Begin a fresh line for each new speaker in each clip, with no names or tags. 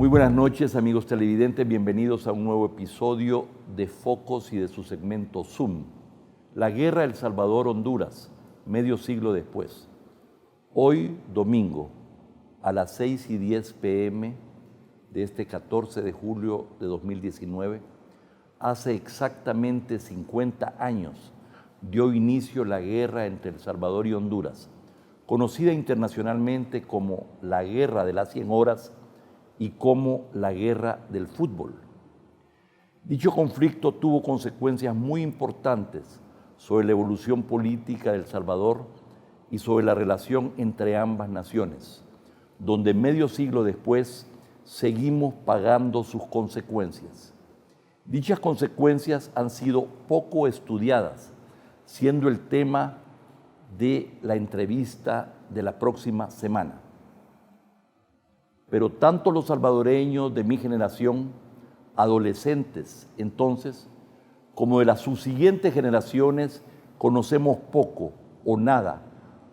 Muy buenas noches, amigos televidentes. Bienvenidos a un nuevo episodio de Focos y de su segmento Zoom. La guerra El Salvador-Honduras, medio siglo después. Hoy, domingo, a las 6:10 p.m. de este 14 de julio de 2019, hace exactamente 50 años dio inicio la guerra entre El Salvador y Honduras, conocida internacionalmente como la Guerra de las 100 Horas y como la Guerra del Fútbol. Dicho conflicto tuvo consecuencias muy importantes sobre la evolución política de El Salvador y sobre la relación entre ambas naciones, donde medio siglo después seguimos pagando sus consecuencias. Dichas consecuencias han sido poco estudiadas, siendo el tema de la entrevista de la próxima semana. Pero tanto los salvadoreños de mi generación, adolescentes entonces, como de las subsiguientes generaciones, conocemos poco o nada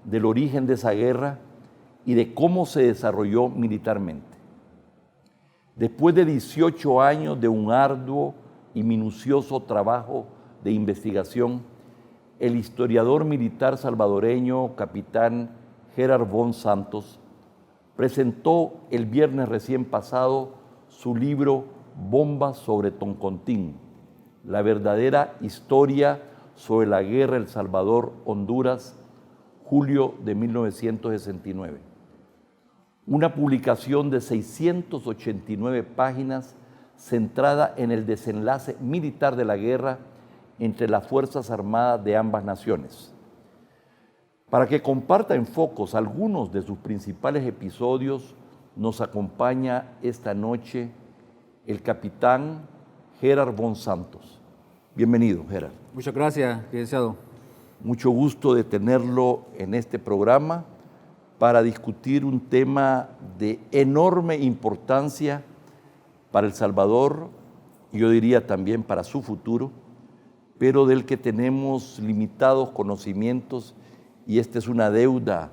del origen de esa guerra y de cómo se desarrolló militarmente. Después de 18 años de un arduo y minucioso trabajo de investigación, el historiador militar salvadoreño, capitán Gerard von Santos, presentó el viernes recién pasado su libro Bombas sobre Toncontín, la verdadera historia sobre la guerra El Salvador-Honduras, julio de 1969. Una publicación de 689 páginas centrada en el desenlace militar de la guerra entre las Fuerzas Armadas de ambas naciones. Para que comparta en Focos algunos de sus principales episodios, nos acompaña esta noche el capitán Gerard von Santos. Bienvenido, Gerard.
Muchas gracias, licenciado.
Mucho gusto de tenerlo en este programa para discutir un tema de enorme importancia para El Salvador, y yo diría también para su futuro, pero del que tenemos limitados conocimientos, y esta es una deuda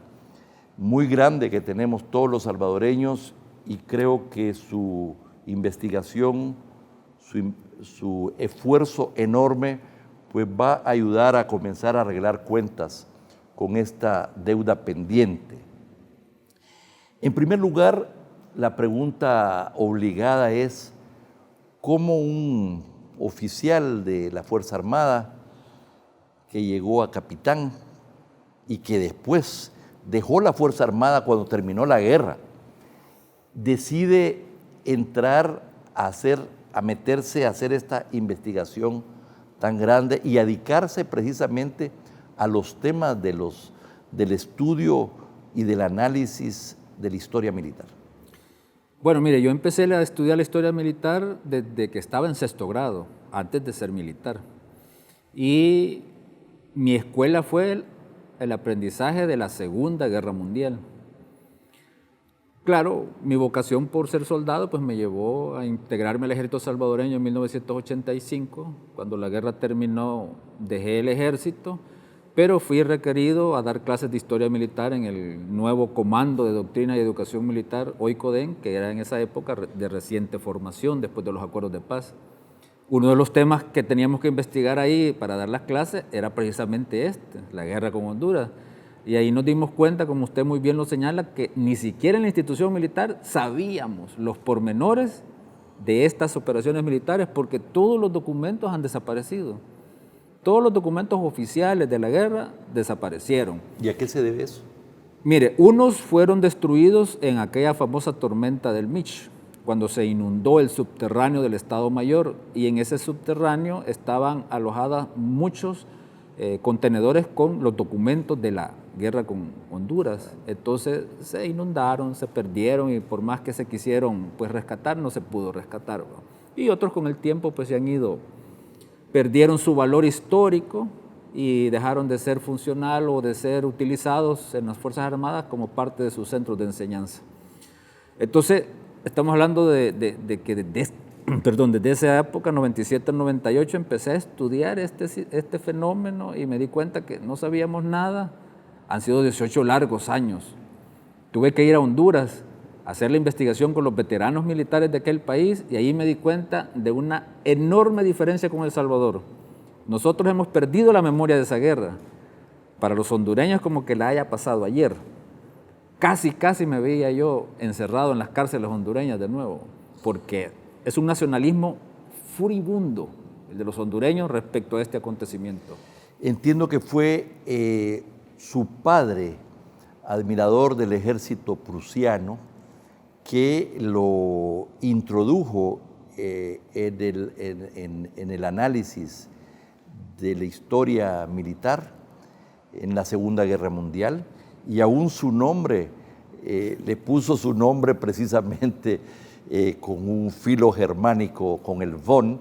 muy grande que tenemos todos los salvadoreños, y creo que su investigación, su esfuerzo enorme, pues va a ayudar a comenzar a arreglar cuentas con esta deuda pendiente. En primer lugar, la pregunta obligada es: ¿cómo un oficial de la Fuerza Armada que llegó a capitán y que después dejó la Fuerza Armada cuando terminó la guerra, decide entrar a meterse a hacer esta investigación tan grande y a dedicarse precisamente a los temas del estudio y del análisis de la historia militar?
Bueno, mire, yo empecé a estudiar la historia militar desde que estaba en sexto grado, antes de ser militar. Y mi escuela fue el aprendizaje de la Segunda Guerra Mundial. Claro, mi vocación por ser soldado pues me llevó a integrarme al ejército salvadoreño en 1985. Cuando la guerra terminó, dejé el ejército, pero fui requerido a dar clases de historia militar en el nuevo Comando de Doctrina y Educación Militar, hoy CODEN, que era en esa época de reciente formación después de los acuerdos de paz. Uno de los temas que teníamos que investigar ahí para dar las clases era precisamente la guerra con Honduras. Y ahí nos dimos cuenta, como usted muy bien lo señala, que ni siquiera en la institución militar sabíamos los pormenores de estas operaciones militares, porque todos los documentos han desaparecido. Todos los documentos oficiales de la guerra desaparecieron.
¿Y a qué se debe eso?
Mire, unos fueron destruidos en aquella famosa tormenta del Mitch, cuando se inundó el subterráneo del Estado Mayor, y en ese subterráneo estaban alojadas muchos contenedores con los documentos de la guerra con Honduras. Entonces se inundaron, se perdieron, y por más que se quisieron pues rescatar, no se pudo rescatar, ¿no? Y otros con el tiempo pues se han ido, perdieron su valor histórico y dejaron de ser funcional o de ser utilizados en las Fuerzas Armadas como parte de sus centros de enseñanza. Entonces, estamos hablando de que desde esa época, 97 al 98, empecé a estudiar este fenómeno y me di cuenta que no sabíamos nada. Han sido 18 largos años. Tuve que ir a Honduras hacer la investigación con los veteranos militares de aquel país y ahí me di cuenta de una enorme diferencia con El Salvador. Nosotros hemos perdido la memoria de esa guerra. Para los hondureños como que la haya pasado ayer. Casi me veía yo encerrado en las cárceles hondureñas de nuevo, porque es un nacionalismo furibundo el de los hondureños respecto a este acontecimiento.
Entiendo que fue su padre, admirador del ejército prusiano, que lo introdujo en el análisis de la historia militar en la Segunda Guerra Mundial, y aún su nombre, le puso su nombre precisamente con un filo germánico, con el von,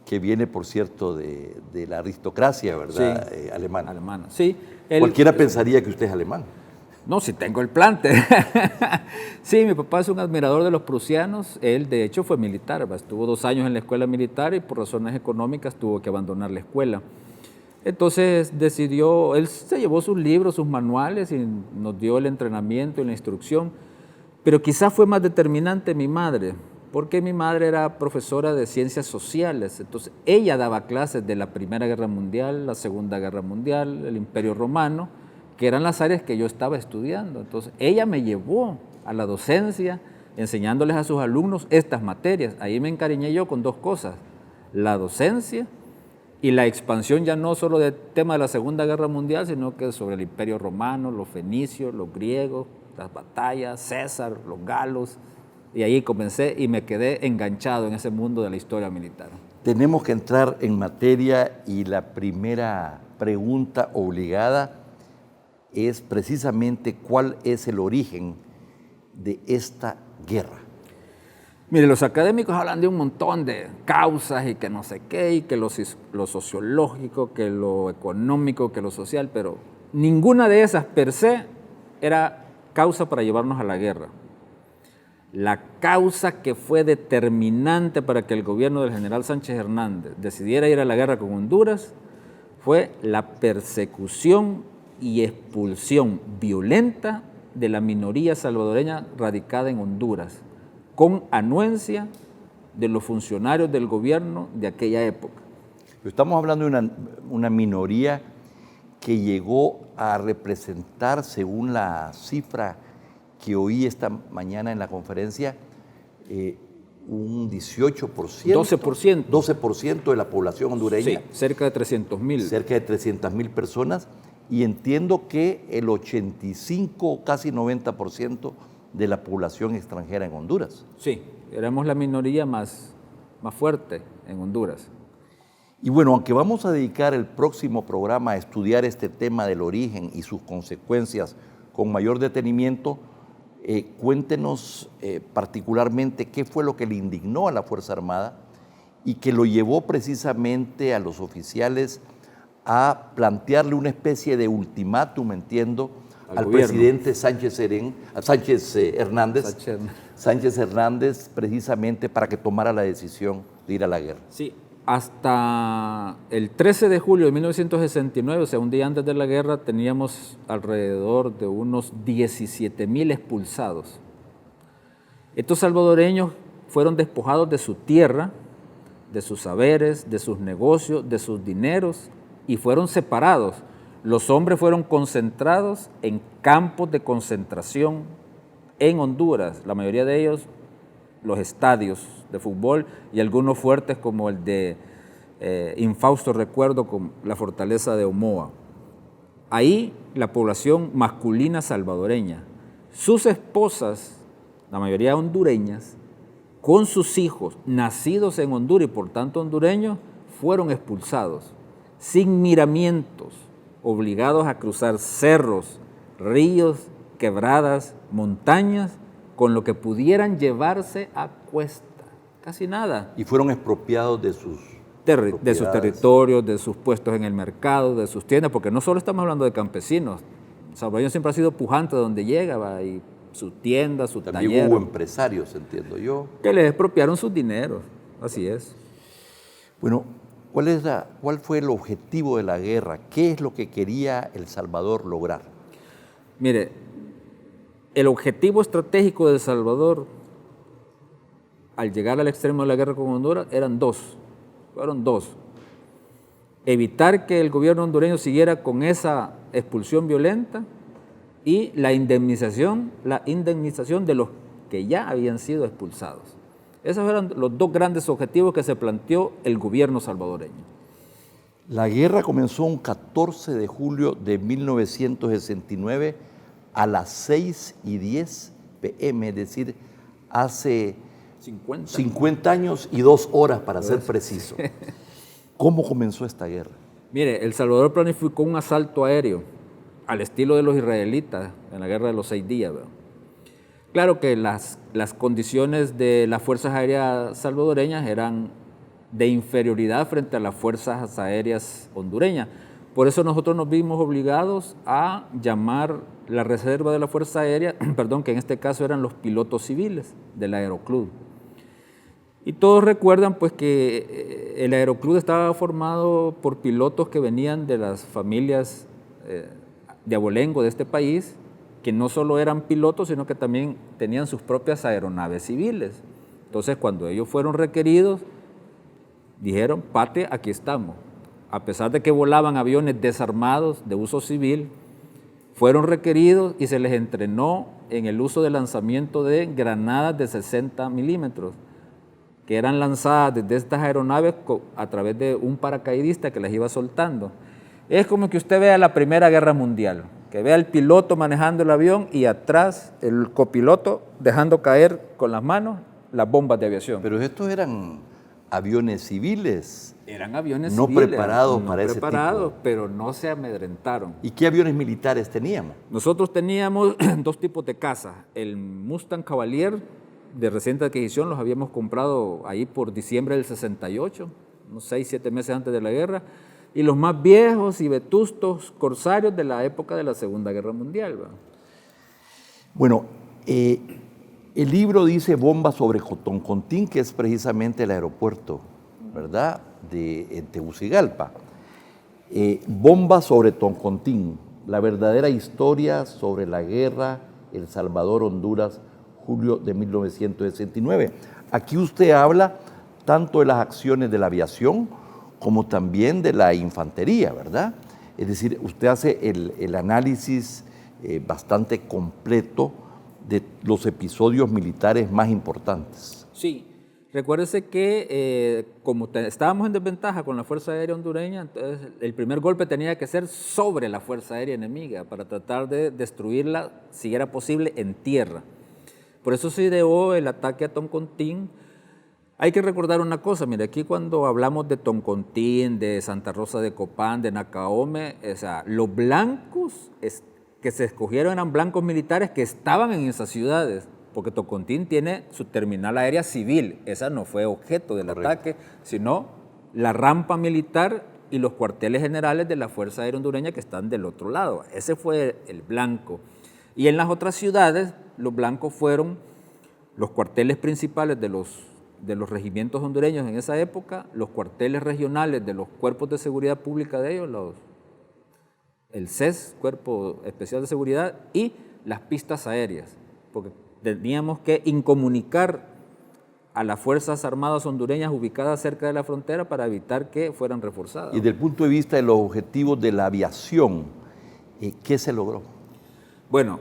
que viene, por cierto, de la aristocracia, ¿verdad?
Sí,
Alemana.
Alemana, sí.
Cualquiera pensaría que usted es alemán.
No, si tengo el plante. Sí, mi papá es un admirador de los prusianos. Él, de hecho, fue militar. Estuvo 2 años en la escuela militar y por razones económicas tuvo que abandonar la escuela. Entonces decidió, él se llevó sus libros, sus manuales y nos dio el entrenamiento y la instrucción. Pero quizás fue más determinante mi madre, porque mi madre era profesora de ciencias sociales. Entonces ella daba clases de la Primera Guerra Mundial, la Segunda Guerra Mundial, el Imperio Romano, que eran las áreas que yo estaba estudiando. Entonces ella me llevó a la docencia, enseñándoles a sus alumnos estas materias. Ahí me encariñé yo con 2 cosas, la docencia y la expansión ya no solo del tema de la Segunda Guerra Mundial, sino que sobre el Imperio Romano, los fenicios, los griegos, las batallas, César, los galos. Y ahí comencé y me quedé enganchado en ese mundo de la historia militar.
Tenemos que entrar en materia y la primera pregunta obligada es precisamente cuál es el origen de esta guerra.
Mire, los académicos hablan de un montón de causas y que no sé qué, y que lo sociológico, que lo económico, que lo social, pero ninguna de esas per se era causa para llevarnos a la guerra. La causa que fue determinante para que el gobierno del general Sánchez Hernández decidiera ir a la guerra con Honduras fue la persecución y expulsión violenta de la minoría salvadoreña radicada en Honduras, con anuencia de los funcionarios del gobierno de aquella época.
Estamos hablando de una minoría que llegó a representar, según la cifra que oí esta mañana en la conferencia, un 18%.
12%.
12% de la población hondureña.
Sí, cerca de 300,000.
Cerca de 300,000 personas. Y entiendo que el 85, casi 90% de la población extranjera en Honduras.
Sí, éramos la minoría más fuerte en Honduras.
Y bueno, aunque vamos a dedicar el próximo programa a estudiar este tema del origen y sus consecuencias con mayor detenimiento, cuéntenos particularmente qué fue lo que le indignó a la Fuerza Armada y que lo llevó precisamente a los oficiales a plantearle una especie de ultimátum, entiendo, al presidente Sánchez Hernández, precisamente para que tomara la decisión de ir a la guerra.
Sí, hasta el 13 de julio de 1969, o sea, un día antes de la guerra, teníamos alrededor de unos 17,000 expulsados. Estos salvadoreños fueron despojados de su tierra, de sus saberes, de sus negocios, de sus dineros, y fueron separados. Los hombres fueron concentrados en campos de concentración en Honduras, la mayoría de ellos los estadios de fútbol y algunos fuertes como el de infausto recuerdo con la fortaleza de Omoa. Ahí la población masculina salvadoreña, sus esposas, la mayoría hondureñas, con sus hijos nacidos en Honduras y por tanto hondureños, fueron expulsados sin miramientos, obligados a cruzar cerros, ríos, quebradas, montañas, con lo que pudieran llevarse a cuesta, casi nada.
Y fueron expropiados de sus
territorios, de sus puestos en el mercado, de sus tiendas, porque no solo estamos hablando de campesinos. El salvadoreño siempre ha sido pujante de donde llega, y su tienda, su taller.
También hubo empresarios, entiendo yo.
Que les expropiaron sus dineros, así es.
Bueno, ¿cuál fue el objetivo de la guerra? ¿Qué es lo que quería El Salvador lograr?
Mire, el objetivo estratégico de El Salvador al llegar al extremo de la guerra con Honduras fueron dos. Evitar que el gobierno hondureño siguiera con esa expulsión violenta y la indemnización de los que ya habían sido expulsados. Esos eran los dos grandes objetivos que se planteó el gobierno salvadoreño.
La guerra comenzó un 14 de julio de 1969 a las 6:10 p.m., es decir, hace 50 años y 2 horas para ser preciso. ¿Cómo comenzó esta guerra?
Mire, El Salvador planificó un asalto aéreo al estilo de los israelitas en la guerra de los 6 días. ¿Verdad? Claro que las condiciones de las fuerzas aéreas salvadoreñas eran de inferioridad frente a las fuerzas aéreas hondureñas. Por eso nosotros nos vimos obligados a llamar la reserva de la Fuerza Aérea, que en este caso eran los pilotos civiles del Aeroclub. Y todos recuerdan pues que el Aeroclub estaba formado por pilotos que venían de las familias de abolengo de este país, que no solo eran pilotos, sino que también tenían sus propias aeronaves civiles. Entonces, cuando ellos fueron requeridos, dijeron, pate, aquí estamos. A pesar de que volaban aviones desarmados de uso civil, fueron requeridos y se les entrenó en el uso de lanzamiento de granadas de 60 milímetros, que eran lanzadas desde estas aeronaves a través de un paracaidista que las iba soltando. Es como que usted vea la Primera Guerra Mundial, que vea al piloto manejando el avión y atrás el copiloto dejando caer con las manos las bombas de aviación.
Pero estos eran aviones civiles.
Eran aviones
no
civiles.
Preparados
no
para
preparados,
ese tipo.
pero no se amedrentaron.
¿Y qué aviones militares teníamos?
Nosotros teníamos 2 tipos de caza. El Mustang Cavalier de reciente adquisición, los habíamos comprado ahí por diciembre del 68, unos 6, 7 meses antes de la guerra, y los más viejos y vetustos corsarios de la época de la Segunda Guerra Mundial. ¿Va?
Bueno, el libro dice bomba sobre Toncontín, que es precisamente el aeropuerto, ¿verdad?, de Tegucigalpa. Bomba sobre Toncontín, la verdadera historia sobre la guerra El Salvador-Honduras, julio de 1969. Aquí usted habla tanto de las acciones de la aviación como también de la infantería, ¿verdad? Es decir, usted hace el análisis bastante completo de los episodios militares más importantes.
Sí, recuérdese que como estábamos en desventaja con la Fuerza Aérea hondureña, entonces el primer golpe tenía que ser sobre la Fuerza Aérea enemiga para tratar de destruirla, si era posible, en tierra. Por eso se ideó el ataque a Toncontín. Hay que recordar una cosa, mire, aquí cuando hablamos de Toncontín, de Santa Rosa de Copán, de Nacaome, o sea, los blancos que se escogieron eran blancos militares que estaban en esas ciudades, porque Toncontín tiene su terminal aérea civil, esa no fue objeto del ataque, sino la rampa militar y los cuarteles generales de la Fuerza Aérea Hondureña que están del otro lado. Ese fue el blanco. Y en las otras ciudades, los blancos fueron los cuarteles principales de los regimientos hondureños en esa época, los cuarteles regionales de los cuerpos de seguridad pública de ellos, el CES, Cuerpo Especial de Seguridad, y las pistas aéreas, porque teníamos que incomunicar a las Fuerzas Armadas hondureñas ubicadas cerca de la frontera para evitar que fueran reforzadas.
Y desde el punto de vista de los objetivos de la aviación, ¿qué se logró?
Bueno,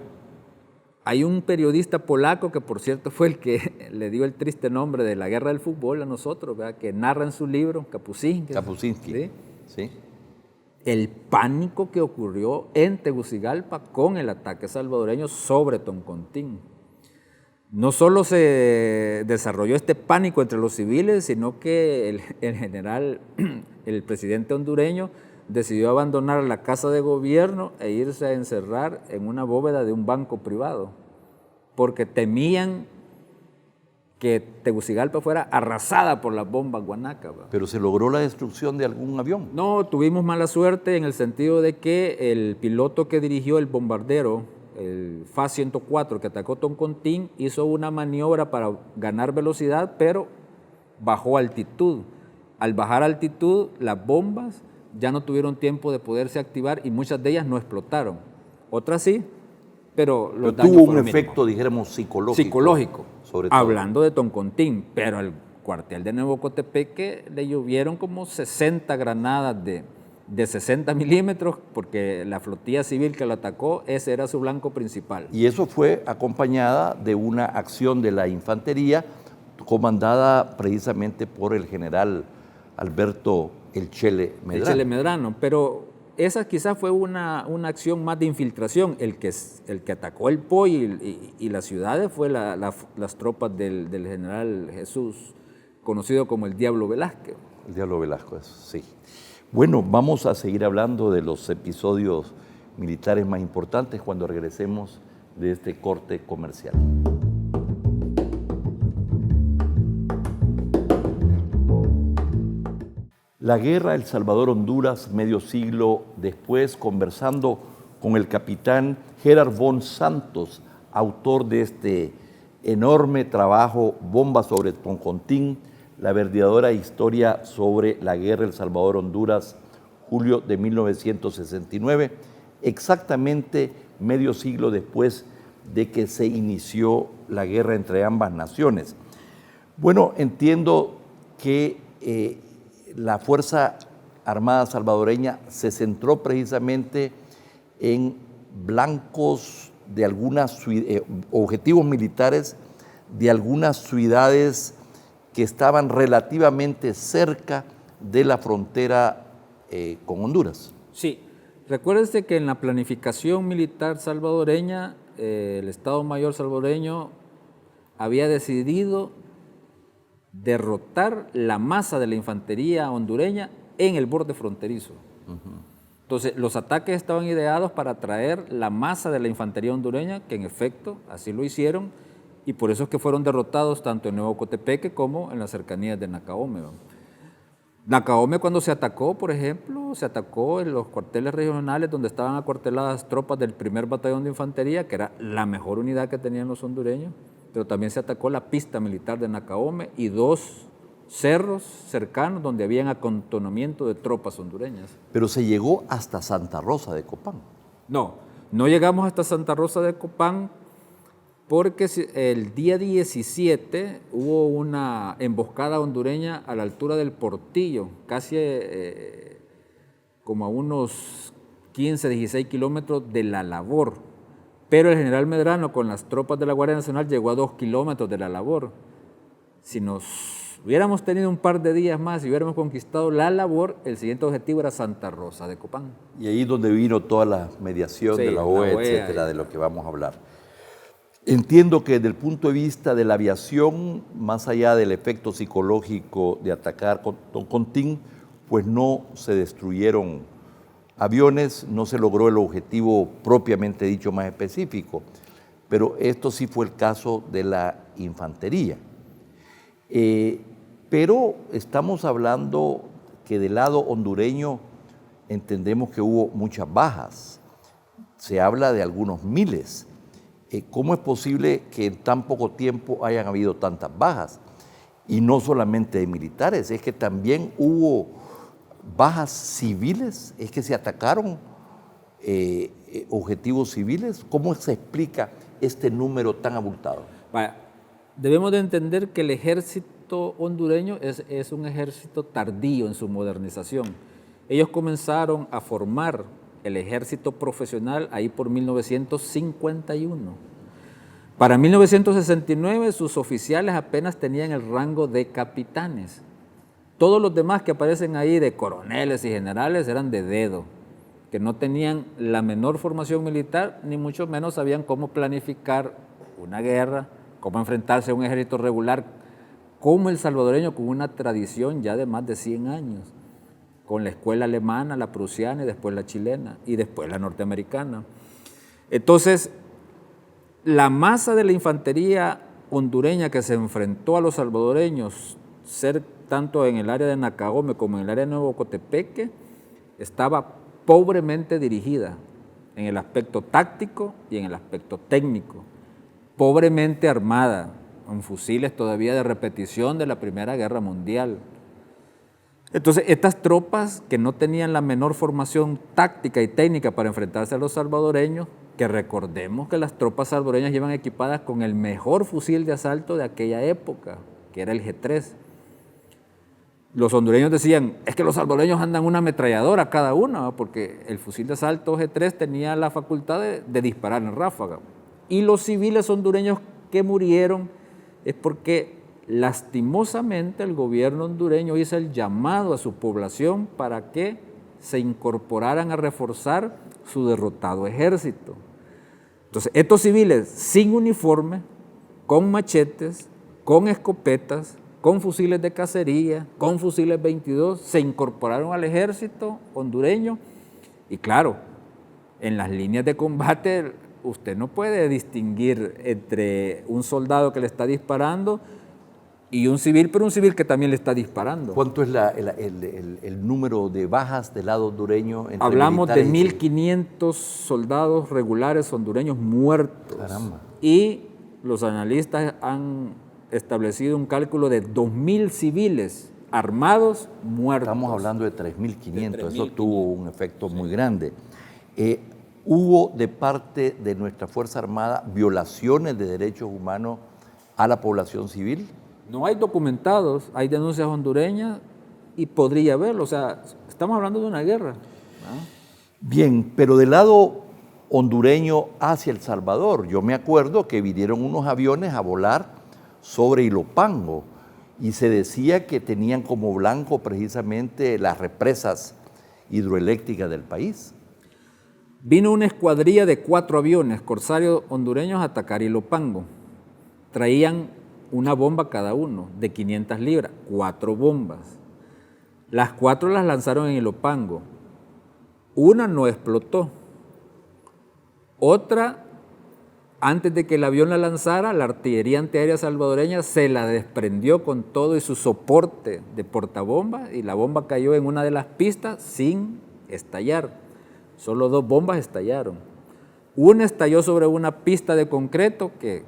hay un periodista polaco que, por cierto, fue el que le dio el triste nombre de la guerra del fútbol a nosotros, ¿verdad?, que narra en su libro, Kapuscinski.
¿Sí?
El pánico que ocurrió en Tegucigalpa con el ataque salvadoreño sobre Toncontín. No solo se desarrolló este pánico entre los civiles, sino que el general, el presidente hondureño, decidió abandonar la casa de gobierno e irse a encerrar en una bóveda de un banco privado, porque temían que Tegucigalpa fuera arrasada por las bombas guanacas.
¿Pero se logró la destrucción de algún avión?
No, tuvimos mala suerte en el sentido de que el piloto que dirigió el bombardero, el FA-104 que atacó Toncontín, hizo una maniobra para ganar velocidad, pero bajó altitud. Al bajar altitud, las bombas ya no tuvieron tiempo de poderse activar y muchas de ellas no explotaron. Otras sí, pero
Pero tuvo un efecto, dijéramos, psicológico.
Sobre todo. Hablando de Toncontín, pero al cuartel de Nuevo Cotepeque le llovieron como 60 granadas de 60 milímetros, porque la flotilla civil que lo atacó, ese era su blanco principal.
Y eso fue acompañada de una acción de la infantería comandada precisamente por el general Alberto El Chele Medrano.
El Chele Medrano, pero esa quizás fue una acción más de infiltración. El que atacó el POI y las ciudades fue las tropas del general Jesús, conocido como el Diablo Velázquez.
El Diablo Velázquez, sí. Bueno, vamos a seguir hablando de los episodios militares más importantes cuando regresemos de este corte comercial. La guerra El Salvador-Honduras, medio siglo después, conversando con el capitán Gerard von Santos, autor de este enorme trabajo, Bomba sobre Toncontín, la verdadera historia sobre la guerra El Salvador-Honduras, julio de 1969, exactamente medio siglo después de que se inició la guerra entre ambas naciones. Bueno, entiendo que la Fuerza Armada salvadoreña se centró precisamente en blancos de algunas objetivos militares de algunas ciudades que estaban relativamente cerca de la frontera con Honduras.
Sí, recuérdese que en la planificación militar salvadoreña, el Estado Mayor salvadoreño había decidido derrotar la masa de la infantería hondureña en el borde fronterizo. Entonces, los ataques estaban ideados para atraer la masa de la infantería hondureña, que en efecto así lo hicieron, y por eso es que fueron derrotados tanto en Nuevo Cotepeque como en las cercanías de Nacaome. Nacaome, cuando se atacó, por ejemplo, se atacó en los cuarteles regionales donde estaban acuarteladas tropas del 1er Batallón de Infantería, que era la mejor unidad que tenían los hondureños, pero también se atacó la pista militar de Nacaome y 2 cerros cercanos donde había acantonamiento de tropas hondureñas.
Pero se llegó hasta Santa Rosa de Copán.
No llegamos hasta Santa Rosa de Copán porque el día 17 hubo una emboscada hondureña a la altura del Portillo, casi como a unos 15, 16 kilómetros de La Labor. Pero el general Medrano con las tropas de la Guardia Nacional llegó a 2 kilómetros de La Labor. Si nos hubiéramos tenido un par de días más y hubiéramos conquistado La Labor, el siguiente objetivo era Santa Rosa de Copán.
Y ahí es donde vino toda la mediación de la OEA, etcétera, de lo que vamos a hablar. Entiendo que desde el punto de vista de la aviación, más allá del efecto psicológico de atacar con Toncontín, pues no se destruyeron aviones, no se logró el objetivo propiamente dicho más específico, pero esto sí fue el caso de la infantería. Pero estamos hablando que del lado hondureño entendemos que hubo muchas bajas, se habla de algunos miles. ¿Cómo es posible que en tan poco tiempo hayan habido tantas bajas? Y no solamente de militares, es que también hubo bajas civiles, es que se atacaron objetivos civiles. ¿Cómo se explica este número tan abultado?
Debemos de entender que el ejército hondureño es un ejército tardío en su modernización. Ellos comenzaron a formar el ejército profesional ahí por 1951. Para 1969 sus oficiales apenas tenían el rango de capitanes. Todos los demás que aparecen ahí de coroneles y generales eran de dedo, que no tenían la menor formación militar, ni mucho menos sabían cómo planificar una guerra, cómo enfrentarse a un ejército regular, como el salvadoreño con una tradición ya de más de 100 años, con la escuela alemana, la prusiana y después la chilena y después la norteamericana. Entonces, la masa de la infantería hondureña que se enfrentó a los salvadoreños, tanto en el área de Nacaome como en el área de Nuevo Cotepeque, estaba pobremente dirigida en el aspecto táctico y en el aspecto técnico, pobremente armada, con fusiles todavía de repetición de la Primera Guerra Mundial. Entonces, estas tropas que no tenían la menor formación táctica y técnica para enfrentarse a los salvadoreños, porque recordemos que las tropas salvadoreñas llevan equipadas con el mejor fusil de asalto de aquella época, que era el G3. Los hondureños decían, es que los salvadoreños andan una ametralladora cada una, porque el fusil de asalto G3 tenía la facultad de disparar en ráfaga. Y los civiles hondureños que murieron es porque lastimosamente el gobierno hondureño hizo el llamado a su población para que se incorporaran a reforzar su derrotado ejército. Entonces, estos civiles sin uniforme, con machetes, con escopetas, con fusiles de cacería, con fusiles 22, se incorporaron al ejército hondureño y claro, en las líneas de combate usted no puede distinguir entre un soldado que le está disparando y un civil, pero un civil que también le está disparando.
¿Cuánto es el número de bajas del lado hondureño?
Hablamos de 1.500 soldados regulares hondureños muertos.
Caramba.
Y los analistas han establecido un cálculo de 2.000 civiles armados muertos.
Estamos hablando de 3.500, eso tuvo un efecto muy grande. ¿Hubo de parte de nuestra Fuerza Armada violaciones de derechos humanos a la población civil?
No hay documentados, hay denuncias hondureñas y podría haberlo, o sea, estamos hablando de una guerra, ¿no?
Bien, pero del lado hondureño hacia El Salvador, yo me acuerdo que vinieron unos aviones a volar sobre Ilopango y se decía que tenían como blanco precisamente las represas hidroeléctricas del país.
Vino una escuadrilla de 4 aviones corsarios hondureños a atacar Ilopango. Traían una bomba cada uno de 500 libras, 4 bombas. Las 4 las lanzaron en Ilopango. Una no explotó. Otra, antes de que el avión la lanzara, la artillería antiaérea salvadoreña se la desprendió con todo y su soporte de portabomba y la bomba cayó en una de las pistas sin estallar. Solo 2 bombas estallaron. Una estalló sobre una pista de concreto que,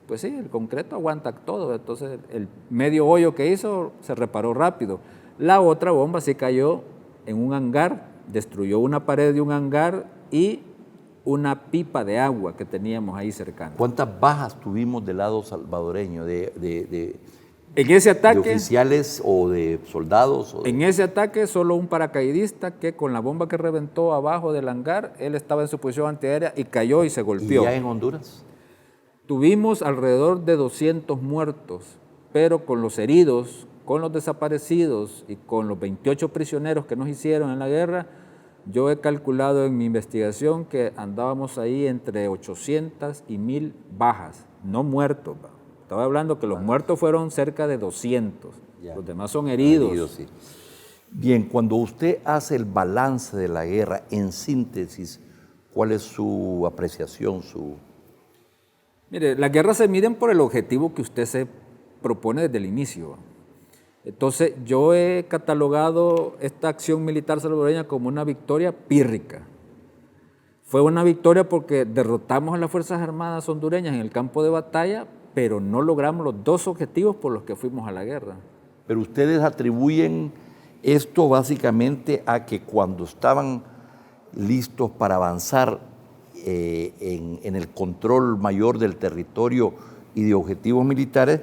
pues sí, el concreto aguanta todo, entonces el medio hoyo que hizo se reparó rápido. La otra bomba sí cayó en un hangar, destruyó una pared de un hangar y una pipa de agua que teníamos ahí cercana.
¿Cuántas bajas tuvimos del lado salvadoreño
En ese ataque,
de oficiales o de soldados?
En ese ataque solo un paracaidista que con la bomba que reventó abajo del hangar, él estaba en su posición antiaérea y cayó y se golpeó.
¿Y ya en Honduras?
Tuvimos alrededor de 200 muertos, pero con los heridos, con los desaparecidos y con los 28 prisioneros que nos hicieron en la guerra, yo he calculado en mi investigación que andábamos ahí entre 800 y 1.000 bajas, no muertos. Estaba hablando que los muertos fueron cerca de 200, ya. Los demás son heridos.
Sí. Bien, cuando usted hace el balance de la guerra, en síntesis, ¿cuál es su apreciación,
Mire, las guerras se miden por el objetivo que usted se propone desde el inicio. Entonces, yo he catalogado esta acción militar salvadoreña como una victoria pírrica. Fue una victoria porque derrotamos a las Fuerzas Armadas hondureñas en el campo de batalla, pero no logramos los 2 objetivos por los que fuimos a la guerra.
Pero ustedes atribuyen esto básicamente a que cuando estaban listos para avanzar en el control mayor del territorio y de objetivos militares,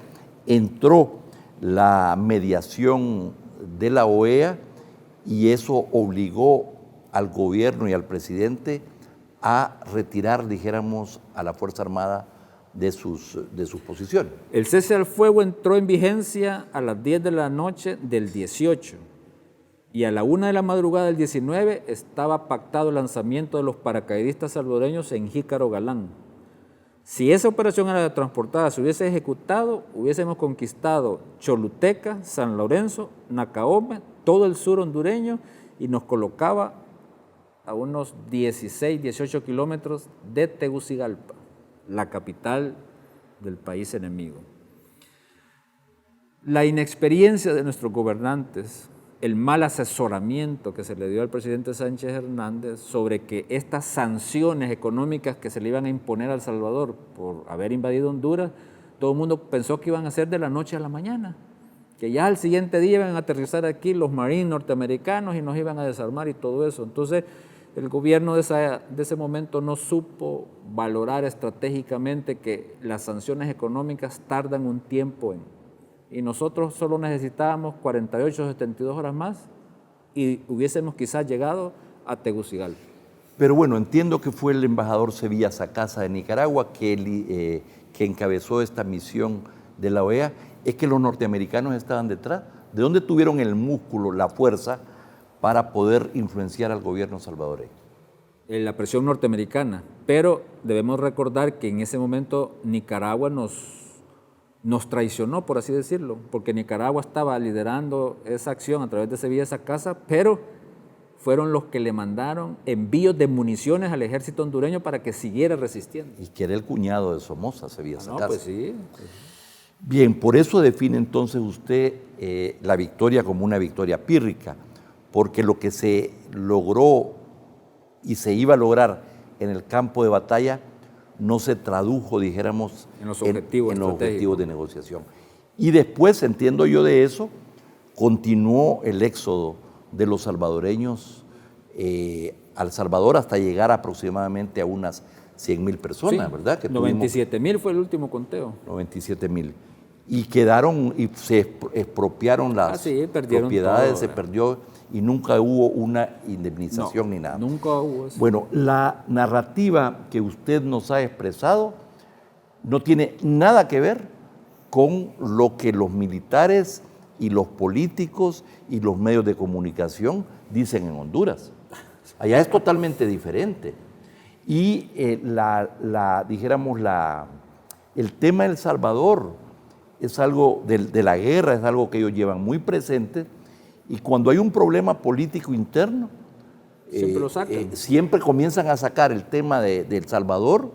entró la mediación de la OEA y eso obligó al gobierno y al presidente a retirar, dijéramos, a la Fuerza Armada de sus posiciones.
El cese al fuego entró en vigencia a las 10 de la noche del 18 y a la 1 de la madrugada del 19 estaba pactado el lanzamiento de los paracaidistas salvadoreños en Jícaro Galán. Si esa operación aerotransportada se hubiese ejecutado, hubiésemos conquistado Choluteca, San Lorenzo, Nacaome, todo el sur hondureño y nos colocaba a unos 16, 18 kilómetros de Tegucigalpa, la capital del país enemigo. La inexperiencia de nuestros gobernantes, el mal asesoramiento que se le dio al presidente Sánchez Hernández sobre que estas sanciones económicas que se le iban a imponer a El Salvador por haber invadido Honduras, todo el mundo pensó que iban a ser de la noche a la mañana, que ya al siguiente día iban a aterrizar aquí los marines norteamericanos y nos iban a desarmar y todo eso. Entonces, el gobierno de ese momento no supo valorar estratégicamente que las sanciones económicas tardan un tiempo y nosotros solo necesitábamos 48 o 72 horas más y hubiésemos quizás llegado a Tegucigalpa.
Pero bueno, entiendo que fue el embajador Sevilla Sacasa de Nicaragua que encabezó esta misión de la OEA. ¿Es que los norteamericanos estaban detrás? ¿De dónde tuvieron el músculo, la fuerza para poder influenciar al gobierno salvadoreño?
La presión norteamericana, pero debemos recordar que en ese momento Nicaragua nos traicionó, por así decirlo, porque Nicaragua estaba liderando esa acción a través de Sevilla Sacasa, pero fueron los que le mandaron envíos de municiones al ejército hondureño para que siguiera resistiendo.
Y que era el cuñado de Somoza, Sevilla Sacasa.
No, pues sí.
Bien, por eso define entonces usted la victoria como una victoria pírrica, porque lo que se logró y se iba a lograr en el campo de batalla no se tradujo, dijéramos,
en los objetivos
de negociación. Y después, entiendo yo de eso, continuó el éxodo de los salvadoreños al Salvador hasta llegar aproximadamente a unas 100,000 personas,
sí,
¿verdad? Que
97,000 fue el último conteo.
97,000. Y quedaron, y se expropiaron las propiedades, todo, se perdió y nunca hubo una indemnización ni nada.
Nunca hubo eso.
Bueno, la narrativa que usted nos ha expresado no tiene nada que ver con lo que los militares y los políticos y los medios de comunicación dicen en Honduras. Allá es totalmente diferente. Y dijéramos, el tema del Salvador es algo de la guerra, es algo que ellos llevan muy presente, y cuando hay un problema político interno,
siempre lo sacan.
Siempre comienzan a sacar el tema de El Salvador,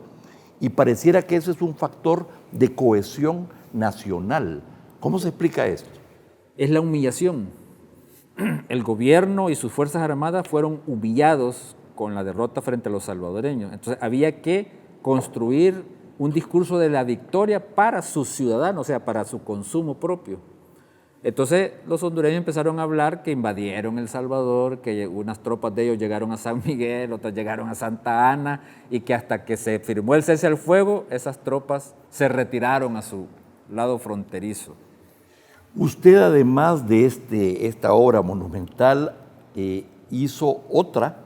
y pareciera que ese es un factor de cohesión nacional. ¿Cómo se explica esto?
Es la humillación. El gobierno y sus fuerzas armadas fueron humillados con la derrota frente a los salvadoreños. Entonces había que construir un discurso de la victoria para sus ciudadanos, o sea, para su consumo propio. Entonces los hondureños empezaron a hablar que invadieron El Salvador, que unas tropas de ellos llegaron a San Miguel, otras llegaron a Santa Ana, y que hasta que se firmó el cese al fuego, esas tropas se retiraron a su lado fronterizo.
Usted, además de esta obra monumental, hizo otra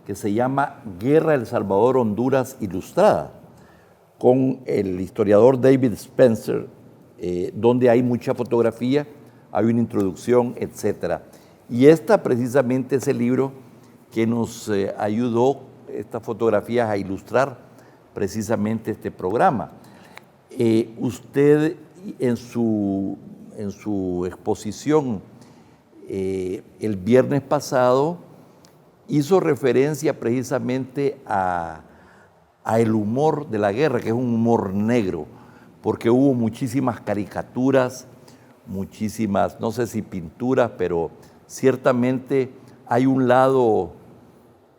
que se llama Guerra El Salvador-Honduras Ilustrada, con el historiador David Spencer, donde hay mucha fotografía, hay una introducción, etc. Y precisamente es el libro que nos ayudó, estas fotografías, a ilustrar precisamente este programa. Usted en su exposición el viernes pasado hizo referencia precisamente a el humor de la guerra, que es un humor negro, porque hubo muchísimas caricaturas, muchísimas, no sé si pinturas, pero ciertamente hay un lado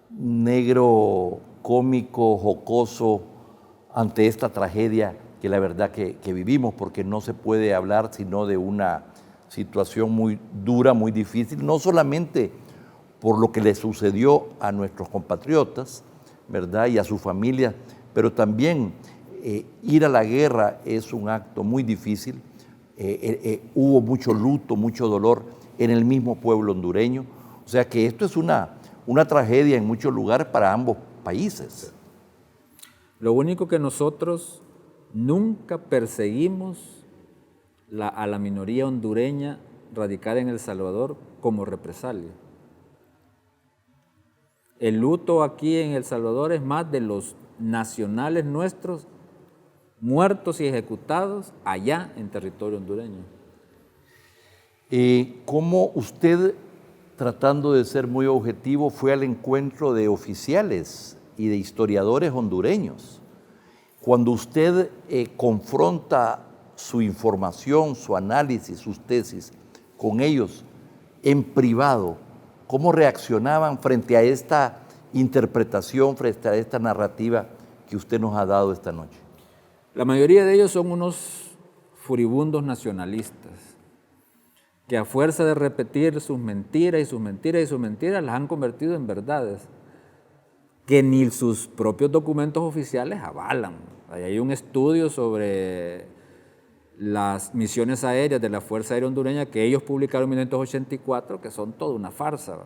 negro, cómico, jocoso ante esta tragedia que la verdad que vivimos, porque no se puede hablar sino de una situación muy dura, muy difícil, no solamente por lo que le sucedió a nuestros compatriotas, ¿verdad? Y a sus familias, pero también ir a la guerra es un acto muy difícil. Hubo mucho luto, mucho dolor en el mismo pueblo hondureño. O sea que esto es una tragedia en muchos lugares para ambos países.
Lo único que nosotros nunca perseguimos a la minoría hondureña radicada en El Salvador como represalia. El luto aquí en El Salvador es más de los nacionales nuestros muertos y ejecutados allá en territorio hondureño.
¿Cómo usted, tratando de ser muy objetivo, fue al encuentro de oficiales y de historiadores hondureños? Cuando usted confronta su información, su análisis, sus tesis con ellos en privado, ¿cómo reaccionaban frente a esta interpretación, frente a esta narrativa que usted nos ha dado esta noche?
La mayoría de ellos son unos furibundos nacionalistas que a fuerza de repetir sus mentiras y sus mentiras y sus mentiras las han convertido en verdades. que ni sus propios documentos oficiales avalan. Ahí hay un estudio sobre las misiones aéreas de la Fuerza Aérea Hondureña que ellos publicaron en 1984, que son toda una farsa.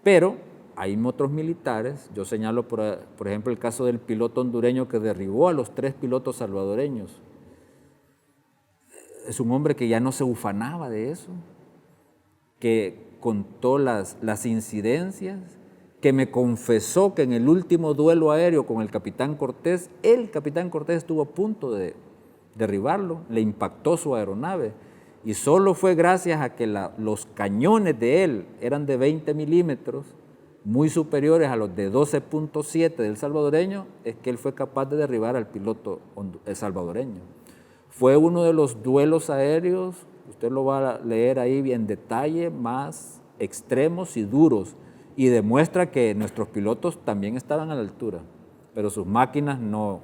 Pero hay otros militares, yo señalo por ejemplo el caso del piloto hondureño que derribó a los 3 pilotos salvadoreños. Es un hombre que ya no se ufanaba de eso, que contó las incidencias, que me confesó que en el último duelo aéreo con el capitán Cortés estuvo a punto de derribarlo, le impactó su aeronave y solo fue gracias a que los cañones de él eran de 20 milímetros, muy superiores a los de 12.7 del salvadoreño, es que él fue capaz de derribar al piloto salvadoreño. Fue uno de los duelos aéreos, usted lo va a leer ahí en detalle, más extremos y duros, y demuestra que nuestros pilotos también estaban a la altura, pero sus máquinas no.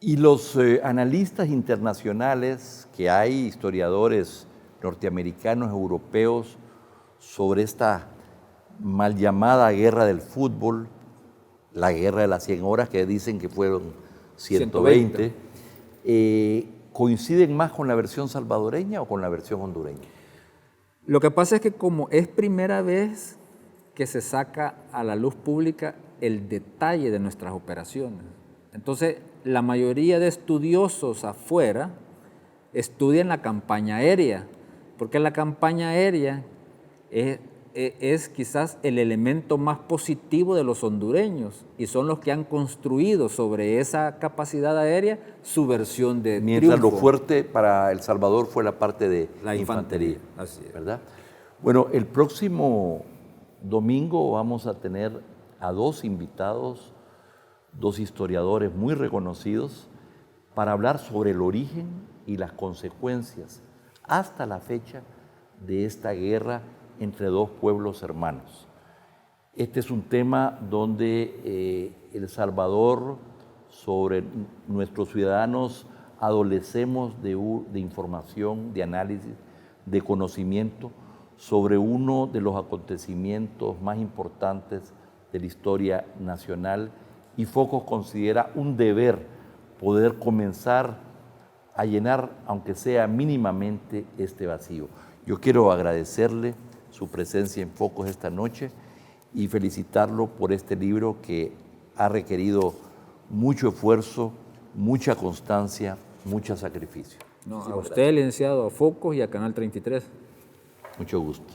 Y los analistas internacionales, que hay historiadores norteamericanos, europeos, sobre esta mal llamada guerra del fútbol, la guerra de las 100 horas, que dicen que fueron 120, ¿coinciden más con la versión salvadoreña o con la versión hondureña?
Lo que pasa es que como es primera vez que se saca a la luz pública el detalle de nuestras operaciones, entonces la mayoría de estudiosos afuera estudian la campaña aérea, porque la campaña aérea es quizás el elemento más positivo de los hondureños y son los que han construido sobre esa capacidad aérea su versión de
Mientras
triunfo.
Lo fuerte para El Salvador fue la parte de
La
infantería.
Así es.
¿Verdad? Bueno, el próximo domingo vamos a tener a 2 invitados, 2 historiadores muy reconocidos, para hablar sobre el origen y las consecuencias hasta la fecha de esta guerra entre 2 pueblos hermanos. Este es un tema donde El Salvador, sobre nuestros ciudadanos, adolecemos de información, de análisis, de conocimiento sobre uno de los acontecimientos más importantes de la historia nacional, y Focos considera un deber poder comenzar a llenar, aunque sea mínimamente, este vacío. Yo quiero agradecerle su presencia en Focos esta noche y felicitarlo por este libro que ha requerido mucho esfuerzo, mucha constancia, mucho sacrificio.
No, a usted, licenciado, a Focos y a Canal 33.
Mucho gusto.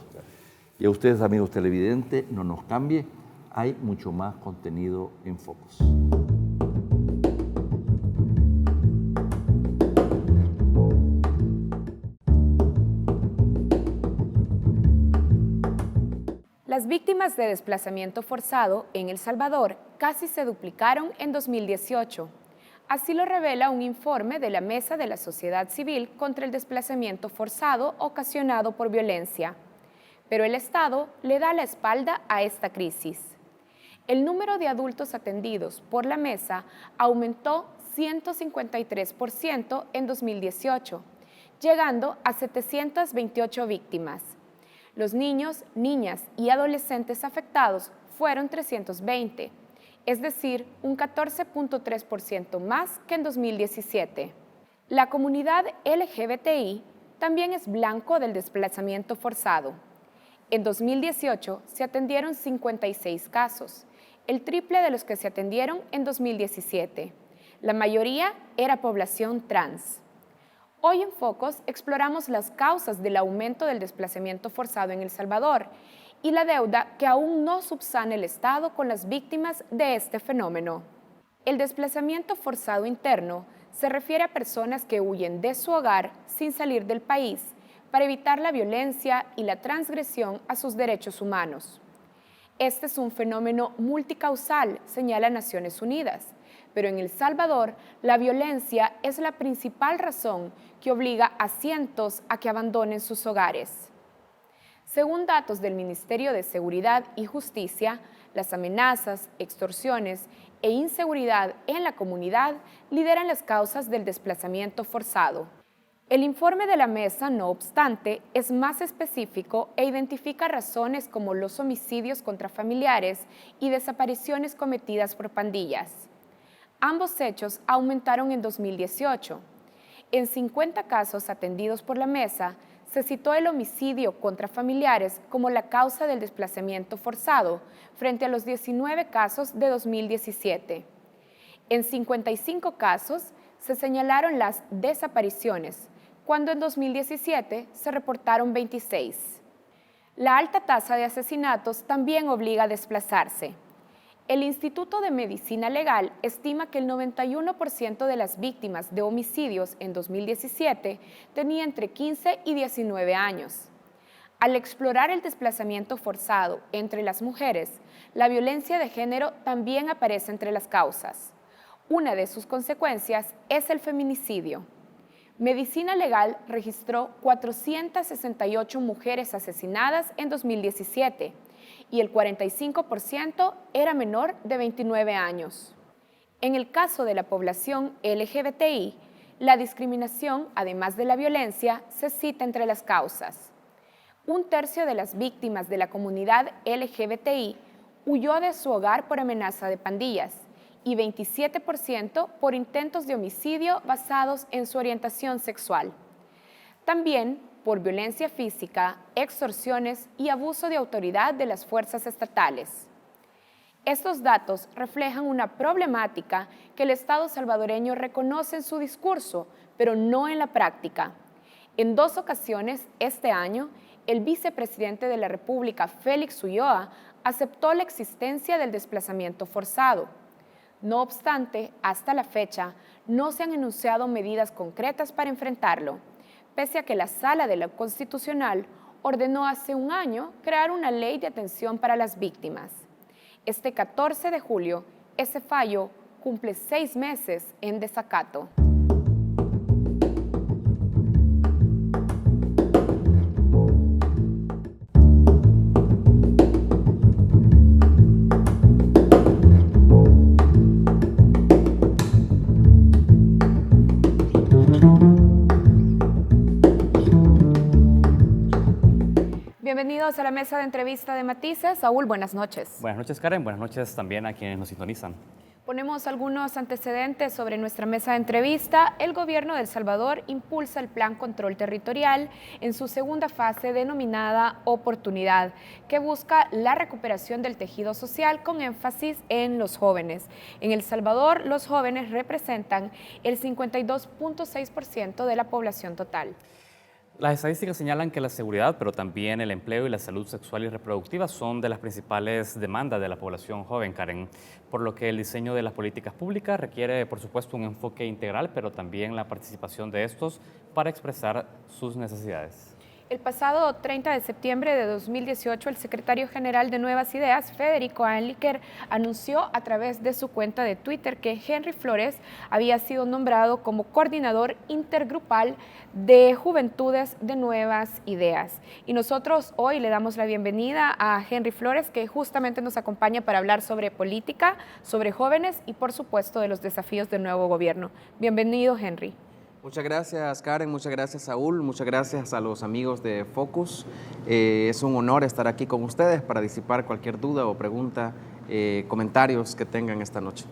Y a ustedes, amigos televidentes, no nos cambie, hay mucho más contenido en Focos.
Las víctimas de desplazamiento forzado en El Salvador casi se duplicaron en 2018. Así lo revela un informe de la Mesa de la Sociedad Civil contra el Desplazamiento Forzado ocasionado por violencia. Pero el Estado le da la espalda a esta crisis. El número de adultos atendidos por la mesa aumentó 153% en 2018, llegando a 728 víctimas. Los niños, niñas y adolescentes afectados fueron 320, es decir, un 14.3% más que en 2017. La comunidad LGBTI también es blanco del desplazamiento forzado. En 2018 se atendieron 56 casos, el triple de los que se atendieron en 2017. La mayoría era población trans. Hoy en Focos exploramos las causas del aumento del desplazamiento forzado en El Salvador y la deuda que aún no subsana el Estado con las víctimas de este fenómeno. El desplazamiento forzado interno se refiere a personas que huyen de su hogar sin salir del país para evitar la violencia y la transgresión a sus derechos humanos. Este es un fenómeno multicausal, señala Naciones Unidas, pero en El Salvador la violencia es la principal razón que obliga a cientos a que abandonen sus hogares. Según datos del Ministerio de Seguridad y Justicia, las amenazas, extorsiones e inseguridad en la comunidad lideran las causas del desplazamiento forzado. El informe de la mesa, no obstante, es más específico e identifica razones como los homicidios contra familiares y desapariciones cometidas por pandillas. Ambos hechos aumentaron en 2018. En 50 casos atendidos por la mesa, se citó el homicidio contra familiares como la causa del desplazamiento forzado, frente a los 19 casos de 2017. En 55 casos se señalaron las desapariciones, cuando en 2017 se reportaron 26. La alta tasa de asesinatos también obliga a desplazarse. El Instituto de Medicina Legal estima que el 91% de las víctimas de homicidios en 2017 tenía entre 15 y 19 años. Al explorar el desplazamiento forzado entre las mujeres, la violencia de género también aparece entre las causas. Una de sus consecuencias es el feminicidio. Medicina Legal registró 468 mujeres asesinadas en 2017 y el 45% era menor de 29 años. En el caso de la población LGBTI, la discriminación, además de la violencia, se cita entre las causas. 1/3 de las víctimas de la comunidad LGBTI huyó de su hogar por amenaza de pandillas y 27% por intentos de homicidio basados en su orientación sexual. También por violencia física, extorsiones y abuso de autoridad de las fuerzas estatales. Estos datos reflejan una problemática que el Estado salvadoreño reconoce en su discurso, pero no en la práctica. En 2 ocasiones este año, el vicepresidente de la República, Félix Ulloa, aceptó la existencia del desplazamiento forzado. No obstante, hasta la fecha, no se han enunciado medidas concretas para enfrentarlo, pese a que la Sala de lo Constitucional ordenó hace un año crear una ley de atención para las víctimas. Este 14 de julio, ese fallo cumple 6 meses en desacato. Bienvenidos a la mesa de entrevista de Matices. Saúl, buenas noches.
Buenas noches, Karen. Buenas noches también a quienes nos sintonizan.
Ponemos algunos antecedentes sobre nuestra mesa de entrevista. El gobierno de El Salvador impulsa el Plan Control Territorial en su segunda fase denominada Oportunidad, que busca la recuperación del tejido social con énfasis en los jóvenes. En El Salvador, los jóvenes representan el 52.6% de la población total.
Las estadísticas señalan que la seguridad, pero también el empleo y la salud sexual y reproductiva son de las principales demandas de la población joven, Karen, por lo que el diseño de las políticas públicas requiere, por supuesto, un enfoque integral, pero también la participación de estos para expresar sus necesidades.
El pasado 30 de septiembre de 2018, el secretario general de Nuevas Ideas, Federico Anliker, anunció a través de su cuenta de Twitter que Henry Flores había sido nombrado como coordinador intergrupal de Juventudes de Nuevas Ideas. Y nosotros hoy le damos la bienvenida a Henry Flores, que justamente nos acompaña para hablar sobre política, sobre jóvenes y, por supuesto, de los desafíos del nuevo gobierno. Bienvenido, Henry.
Muchas gracias, Karen, muchas gracias, Saúl, muchas gracias a los amigos de Focus. Es un honor estar aquí con ustedes para disipar cualquier duda o pregunta, comentarios que tengan esta noche.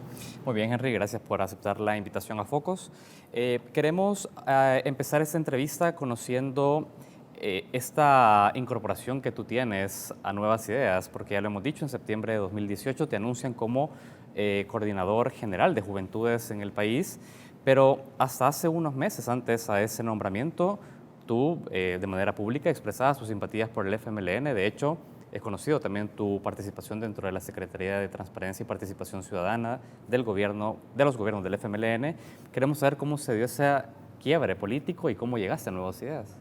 Muy bien, Henry, gracias por aceptar la invitación a Focus. Queremos empezar esta entrevista conociendo esta incorporación que tú tienes a Nuevas Ideas, porque ya lo hemos dicho, en septiembre de 2018 te anuncian como coordinador general de juventudes en el país. Pero hasta hace unos meses antes a ese nombramiento, tú de manera pública expresabas tus simpatías por el FMLN. De hecho, es conocido también tu participación dentro de la Secretaría de Transparencia y Participación Ciudadana del gobierno, de los gobiernos del FMLN. Queremos saber cómo se dio ese quiebre político y cómo llegaste a Nuevas Ideas.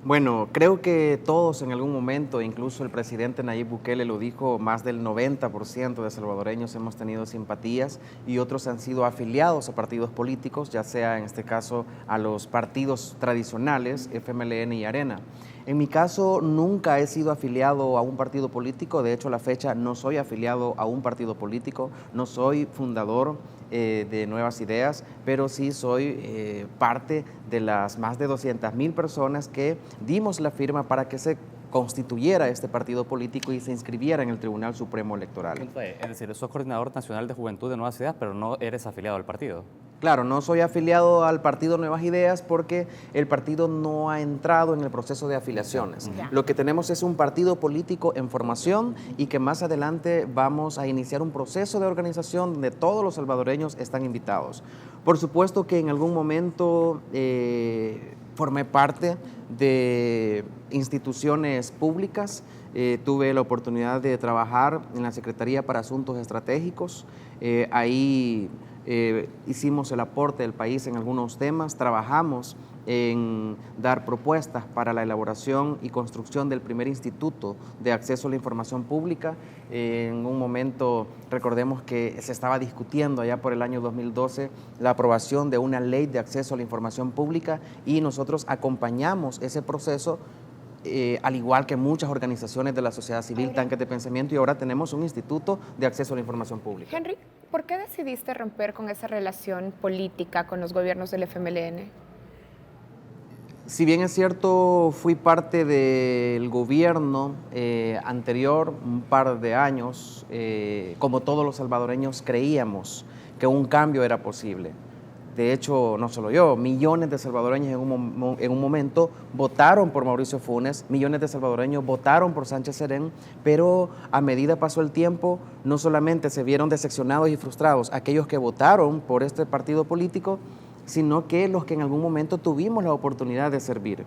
Bueno, creo que todos en algún momento, incluso el presidente Nayib Bukele lo dijo, más del 90% de salvadoreños hemos tenido simpatías y otros han sido afiliados a partidos políticos, ya sea en este caso a los partidos tradicionales, FMLN y Arena. En mi caso, nunca he sido afiliado a un partido político, de hecho a la fecha no soy afiliado a un partido político, no soy fundador de Nuevas Ideas, pero sí soy parte de las más de 200.000 personas que dimos la firma para que se constituyera este partido político y se inscribiera en el Tribunal Supremo Electoral.
Es decir, sos coordinador nacional de Juventud de Nuevas Ideas, pero no eres afiliado al partido.
Claro, no soy afiliado al partido Nuevas Ideas porque el partido no ha entrado en el proceso de afiliaciones. Lo que tenemos es un partido político en formación y que más adelante vamos a iniciar un proceso de organización donde todos los salvadoreños están invitados. Por supuesto que en algún momento formé parte de instituciones públicas. Tuve la oportunidad de trabajar en la Secretaría para Asuntos Estratégicos. Ahí hicimos el aporte del país en algunos temas, trabajamos en dar propuestas para la elaboración y construcción del primer instituto de acceso a la información pública. En un momento, recordemos que se estaba discutiendo allá por el año 2012 la aprobación de una ley de acceso a la información pública y nosotros acompañamos ese proceso al igual que muchas organizaciones de la sociedad civil, Tanques de Pensamiento, y ahora tenemos un instituto de acceso a la información pública.
Henry, ¿por qué decidiste romper con esa relación política con los gobiernos del FMLN?
Si bien es cierto, fui parte del gobierno anterior, un par de años, como todos los salvadoreños creíamos que un cambio era posible. De hecho, no solo yo, millones de salvadoreños en un momento votaron por Mauricio Funes, millones de salvadoreños votaron por Sánchez Serén, pero a medida pasó el tiempo, no solamente se vieron decepcionados y frustrados aquellos que votaron por este partido político, sino que los que en algún momento tuvimos la oportunidad de servir.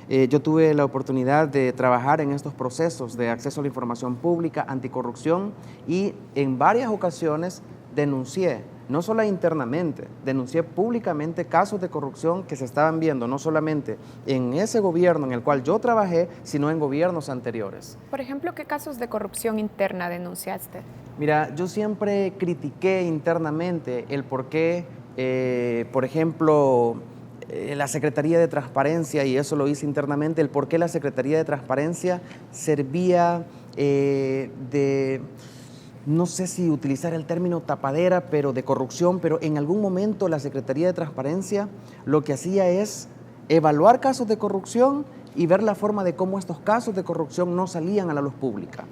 Yo tuve la oportunidad de trabajar en estos procesos de acceso a la información pública, anticorrupción, y en varias ocasiones denuncié, no solo internamente, denuncié públicamente casos de corrupción que se estaban viendo no solamente en ese gobierno en el cual yo trabajé, sino en gobiernos anteriores.
Por ejemplo, ¿qué casos de corrupción interna denunciaste?
Mira, yo siempre critiqué internamente el por qué, por ejemplo, la Secretaría de Transparencia, y eso lo hice internamente, el por qué la Secretaría de Transparencia servía de... no sé si utilizar el término tapadera, pero de corrupción, pero en algún momento la Secretaría de Transparencia lo que hacía es evaluar casos de corrupción y ver la forma de cómo estos casos de corrupción no salían a la luz pública.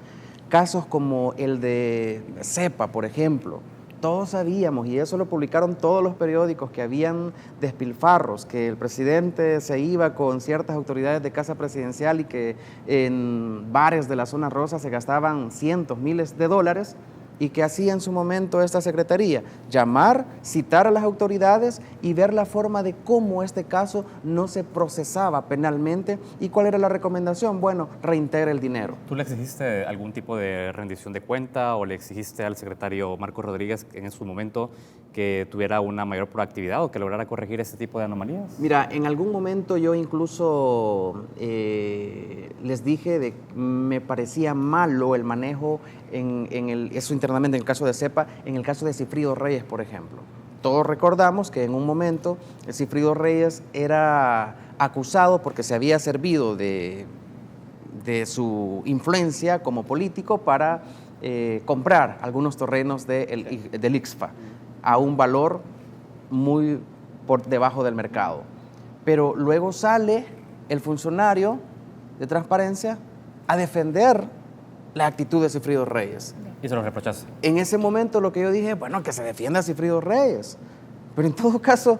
Casos como el de CEPA, por ejemplo. Todos sabíamos, y eso lo publicaron todos los periódicos, que habían despilfarros, que el presidente se iba con ciertas autoridades de casa presidencial y que en bares de la zona rosa se gastaban cientos, miles de dólares. ¿Y qué hacía en su momento esta secretaría? Llamar, citar a las autoridades y ver la forma de cómo este caso no se procesaba penalmente. ¿Y cuál era la recomendación? Bueno, reintegra el dinero.
¿Tú le exigiste algún tipo de rendición de cuenta o le exigiste al secretario Marco Rodríguez en su momento que tuviera una mayor proactividad o que lograra corregir este tipo de anomalías?
Mira, en algún momento yo incluso les dije de me parecía malo el manejo eso internamente en el caso de CEPA, en el caso de Cifrido Reyes, por ejemplo. Todos recordamos que en un momento Cifrido Reyes era acusado porque se había servido de su influencia como político para comprar algunos terrenos del ICSFA a un valor muy por debajo del mercado. Pero luego sale el funcionario de Transparencia a defender la actitud de Cifrido Reyes.
¿Y se lo reprochaste?
En ese momento lo que yo dije, bueno, que se defienda a Cifrido Reyes. Pero en todo caso,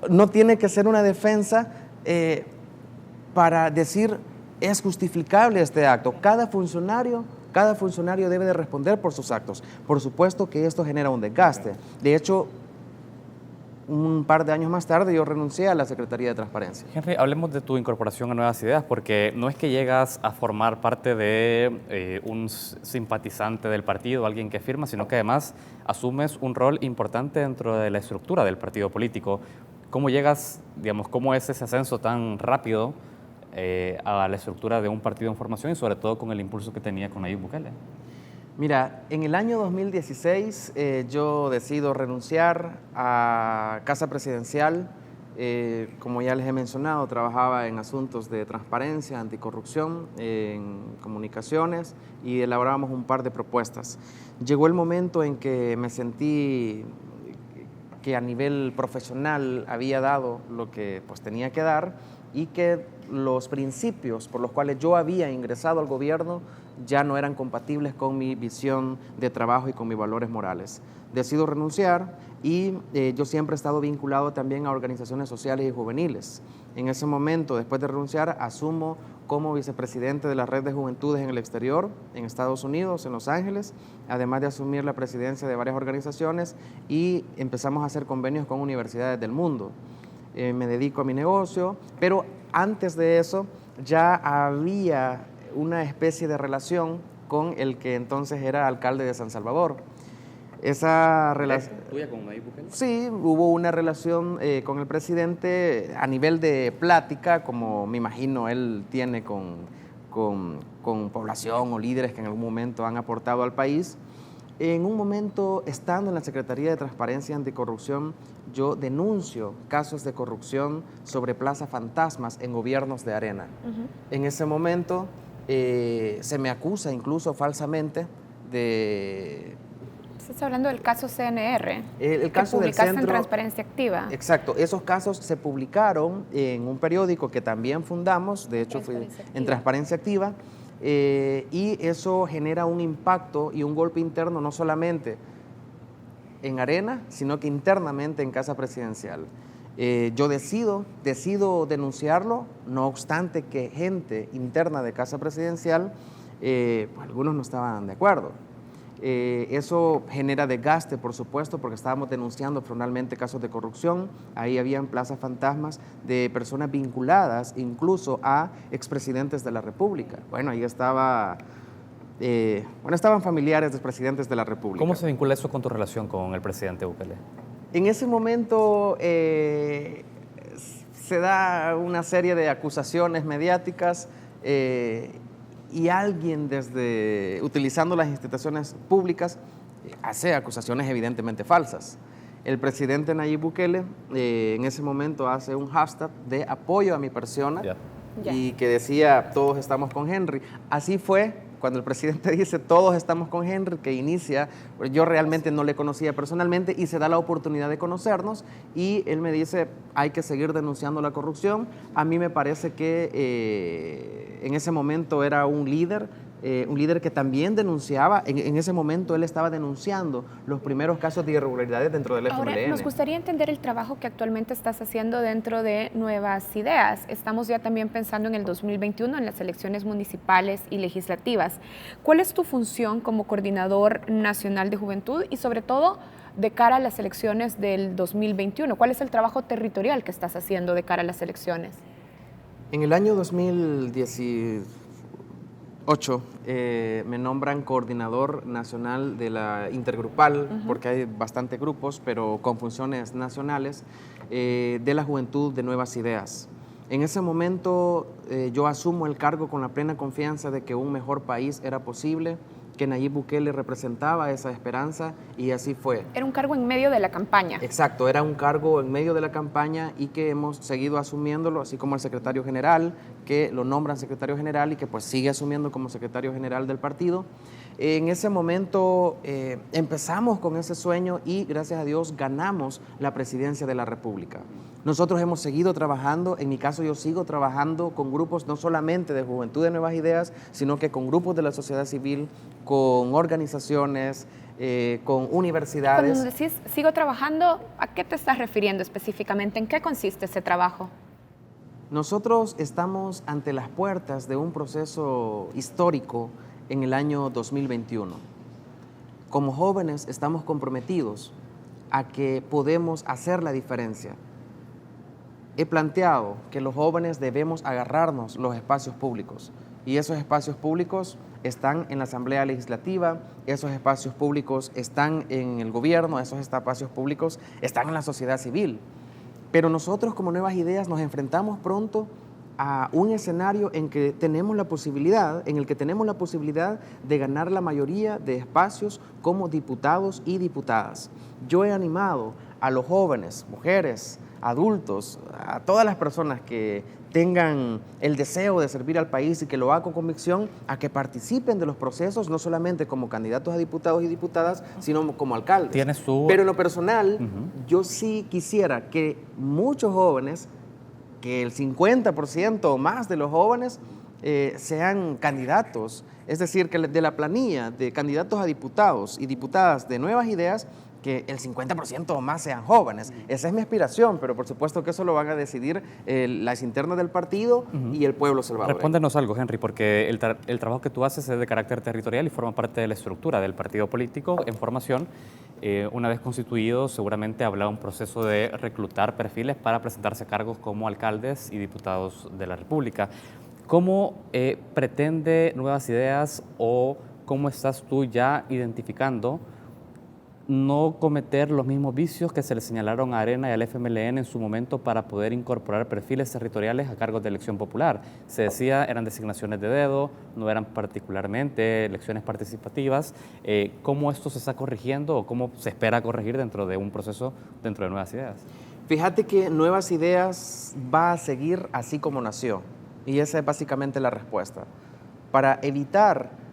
no tiene que ser una defensa para decir es justificable este acto. Cada funcionario debe de responder por sus actos. Por supuesto que esto genera un desgaste. De hecho, un par de años más tarde yo renuncié a la Secretaría de Transparencia.
Henry, hablemos de tu incorporación a Nuevas Ideas, porque no es que llegas a formar parte de un simpatizante del partido, alguien que firma, sino que además asumes un rol importante dentro de la estructura del partido político. ¿Cómo llegas, digamos, cómo es ese ascenso tan rápido a la estructura de un partido en formación y sobre todo con el impulso que tenía con Nayib Bukele?
Mira, en el año 2016 yo decido renunciar a Casa Presidencial. Como ya les he mencionado, trabajaba en asuntos de transparencia, anticorrupción, en comunicaciones y elaborábamos un par de propuestas. Llegó el momento en que me sentí que a nivel profesional había dado lo que pues tenía que dar y que los principios por los cuales yo había ingresado al gobierno ya no eran compatibles con mi visión de trabajo y con mis valores morales. Decido renunciar y yo siempre he estado vinculado también a organizaciones sociales y juveniles. En ese momento, después de renunciar, asumo como vicepresidente de la Red de Juventudes en el Exterior, en Estados Unidos, en Los Ángeles, además de asumir la presidencia de varias organizaciones y empezamos a hacer convenios con universidades del mundo. Me dedico a mi negocio, pero antes de eso ya había una especie de relación con el que entonces era alcalde de San Salvador. Esa relación...
¿Tuya con Nayib Bukele?
Sí, hubo una relación con el presidente a nivel de plática, como me imagino él tiene con población o líderes que en algún momento han aportado al país. En un momento, estando en la Secretaría de Transparencia y Anticorrupción, yo denuncio casos de corrupción sobre plazas fantasmas en gobiernos de Arena. En ese momento se me acusa incluso falsamente de...
Estás hablando del caso CNR,
el caso
que
del
publicaste
centro,
en Transparencia Activa.
Exacto, esos casos se publicaron en un periódico que también fundamos, de hecho fui en Transparencia Activa, y eso genera un impacto y un golpe interno no solamente en Arena, sino que internamente en Casa Presidencial. Yo decido denunciarlo, no obstante que gente interna de Casa Presidencial, pues algunos no estaban de acuerdo. Eso genera desgaste, por supuesto, porque estábamos denunciando formalmente casos de corrupción. Ahí habían plazas fantasmas de personas vinculadas incluso a expresidentes de la República. Bueno, ahí estaban familiares de expresidentes de la República.
¿Cómo se vincula eso con tu relación con el presidente Bukele?
En ese momento se da una serie de acusaciones mediáticas y alguien utilizando las instituciones públicas hace acusaciones evidentemente falsas. El presidente Nayib Bukele en ese momento hace un hashtag de apoyo a mi persona y que decía todos estamos con Henry. Así fue cuando el presidente dice todos estamos con Henry, que inicia, yo realmente no le conocía personalmente y se da la oportunidad de conocernos y él me dice hay que seguir denunciando la corrupción. A mí me parece que en ese momento era un líder que también denunciaba, en ese momento él estaba denunciando los primeros casos de irregularidades dentro del FMLN.
Ahora, nos gustaría entender el trabajo que actualmente estás haciendo dentro de Nuevas Ideas. Estamos ya también pensando en el 2021, en las elecciones municipales y legislativas. ¿Cuál es tu función como coordinador nacional de juventud y sobre todo de cara a las elecciones del 2021? ¿Cuál es el trabajo territorial que estás haciendo de cara a las elecciones?
En el año 2018 me nombran coordinador nacional de la intergrupal, porque hay bastantes grupos, pero con funciones nacionales, de la juventud de Nuevas Ideas. En ese momento yo asumo el cargo con la plena confianza de que un mejor país era posible, que Nayib Bukele representaba esa esperanza y así fue.
Era un cargo en medio de la campaña.
Exacto, era un cargo en medio de la campaña y que hemos seguido asumiéndolo, así como el secretario general, que lo nombran secretario general y que pues sigue asumiendo como secretario general del partido. En ese momento empezamos con ese sueño y gracias a Dios ganamos la presidencia de la República. Nosotros hemos seguido trabajando, en mi caso yo sigo trabajando con grupos no solamente de Juventud de Nuevas Ideas, sino que con grupos de la sociedad civil, con organizaciones, con universidades.
Cuando decís sigo trabajando, ¿a qué te estás refiriendo específicamente? ¿En qué consiste ese trabajo?
Nosotros estamos ante las puertas de un proceso histórico en el año 2021. Como jóvenes estamos comprometidos a que podemos hacer la diferencia. He planteado que los jóvenes debemos agarrarnos los espacios públicos y esos espacios públicos están en la Asamblea Legislativa, esos espacios públicos están en el gobierno, esos espacios públicos están en la sociedad civil. Pero nosotros como Nuevas Ideas nos enfrentamos pronto a un escenario en el que tenemos la posibilidad de ganar la mayoría de espacios como diputados y diputadas. Yo he animado a los jóvenes, mujeres, adultos, a todas las personas que tengan el deseo de servir al país y que lo hagan con convicción, a que participen de los procesos, no solamente como candidatos a diputados y diputadas, sino como alcaldes.
¿Tienes tú?
Pero en lo personal, yo sí quisiera que muchos jóvenes, que el 50% o más de los jóvenes sean candidatos, es decir, que de la planilla de candidatos a diputados y diputadas de Nuevas Ideas, que el 50% o más sean jóvenes. Esa es mi aspiración, pero por supuesto que eso lo van a decidir las internas del partido y el pueblo salvadoreño.
Respóndenos algo, Henry, porque el trabajo que tú haces es de carácter territorial y forma parte de la estructura del partido político en formación. Una vez constituido, seguramente habrá un proceso de reclutar perfiles para presentarse a cargos como alcaldes y diputados de la República. ¿Cómo pretende Nuevas Ideas o cómo estás tú ya identificando no cometer los mismos vicios que se le señalaron a Arena y al FMLN en su momento para poder incorporar perfiles territoriales a cargos de elección popular? Se decía, eran designaciones de dedo, no eran particularmente elecciones participativas. ¿Cómo esto se está corrigiendo o cómo se espera corregir dentro de un proceso dentro de Nuevas Ideas?
Fíjate que Nuevas Ideas va a seguir así como nació, y esa es básicamente la respuesta. Para evitar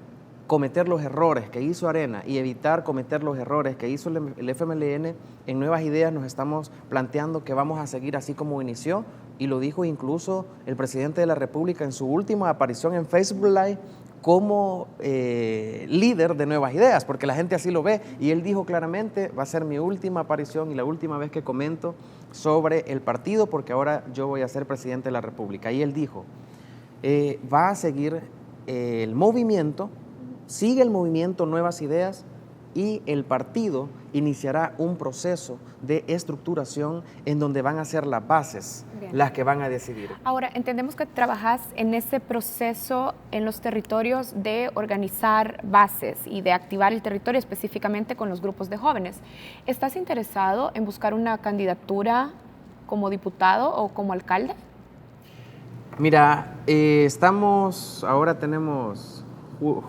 cometer los errores que hizo Arena y evitar cometer los errores que hizo el FMLN, en Nuevas Ideas nos estamos planteando que vamos a seguir así como inició, y lo dijo incluso el presidente de la República en su última aparición en Facebook Live como líder de Nuevas Ideas, porque la gente así lo ve, y él dijo claramente, va a ser mi última aparición y la última vez que comento sobre el partido, porque ahora yo voy a ser presidente de la República. Y él dijo, va a seguir el movimiento, sigue el movimiento Nuevas Ideas, y el partido iniciará un proceso de estructuración en donde van a ser las bases las que van a decidir.
Ahora, entendemos que trabajas en ese proceso en los territorios de organizar bases y de activar el territorio específicamente con los grupos de jóvenes. ¿Estás interesado en buscar una candidatura como diputado o como alcalde?
Mira, ahora tenemos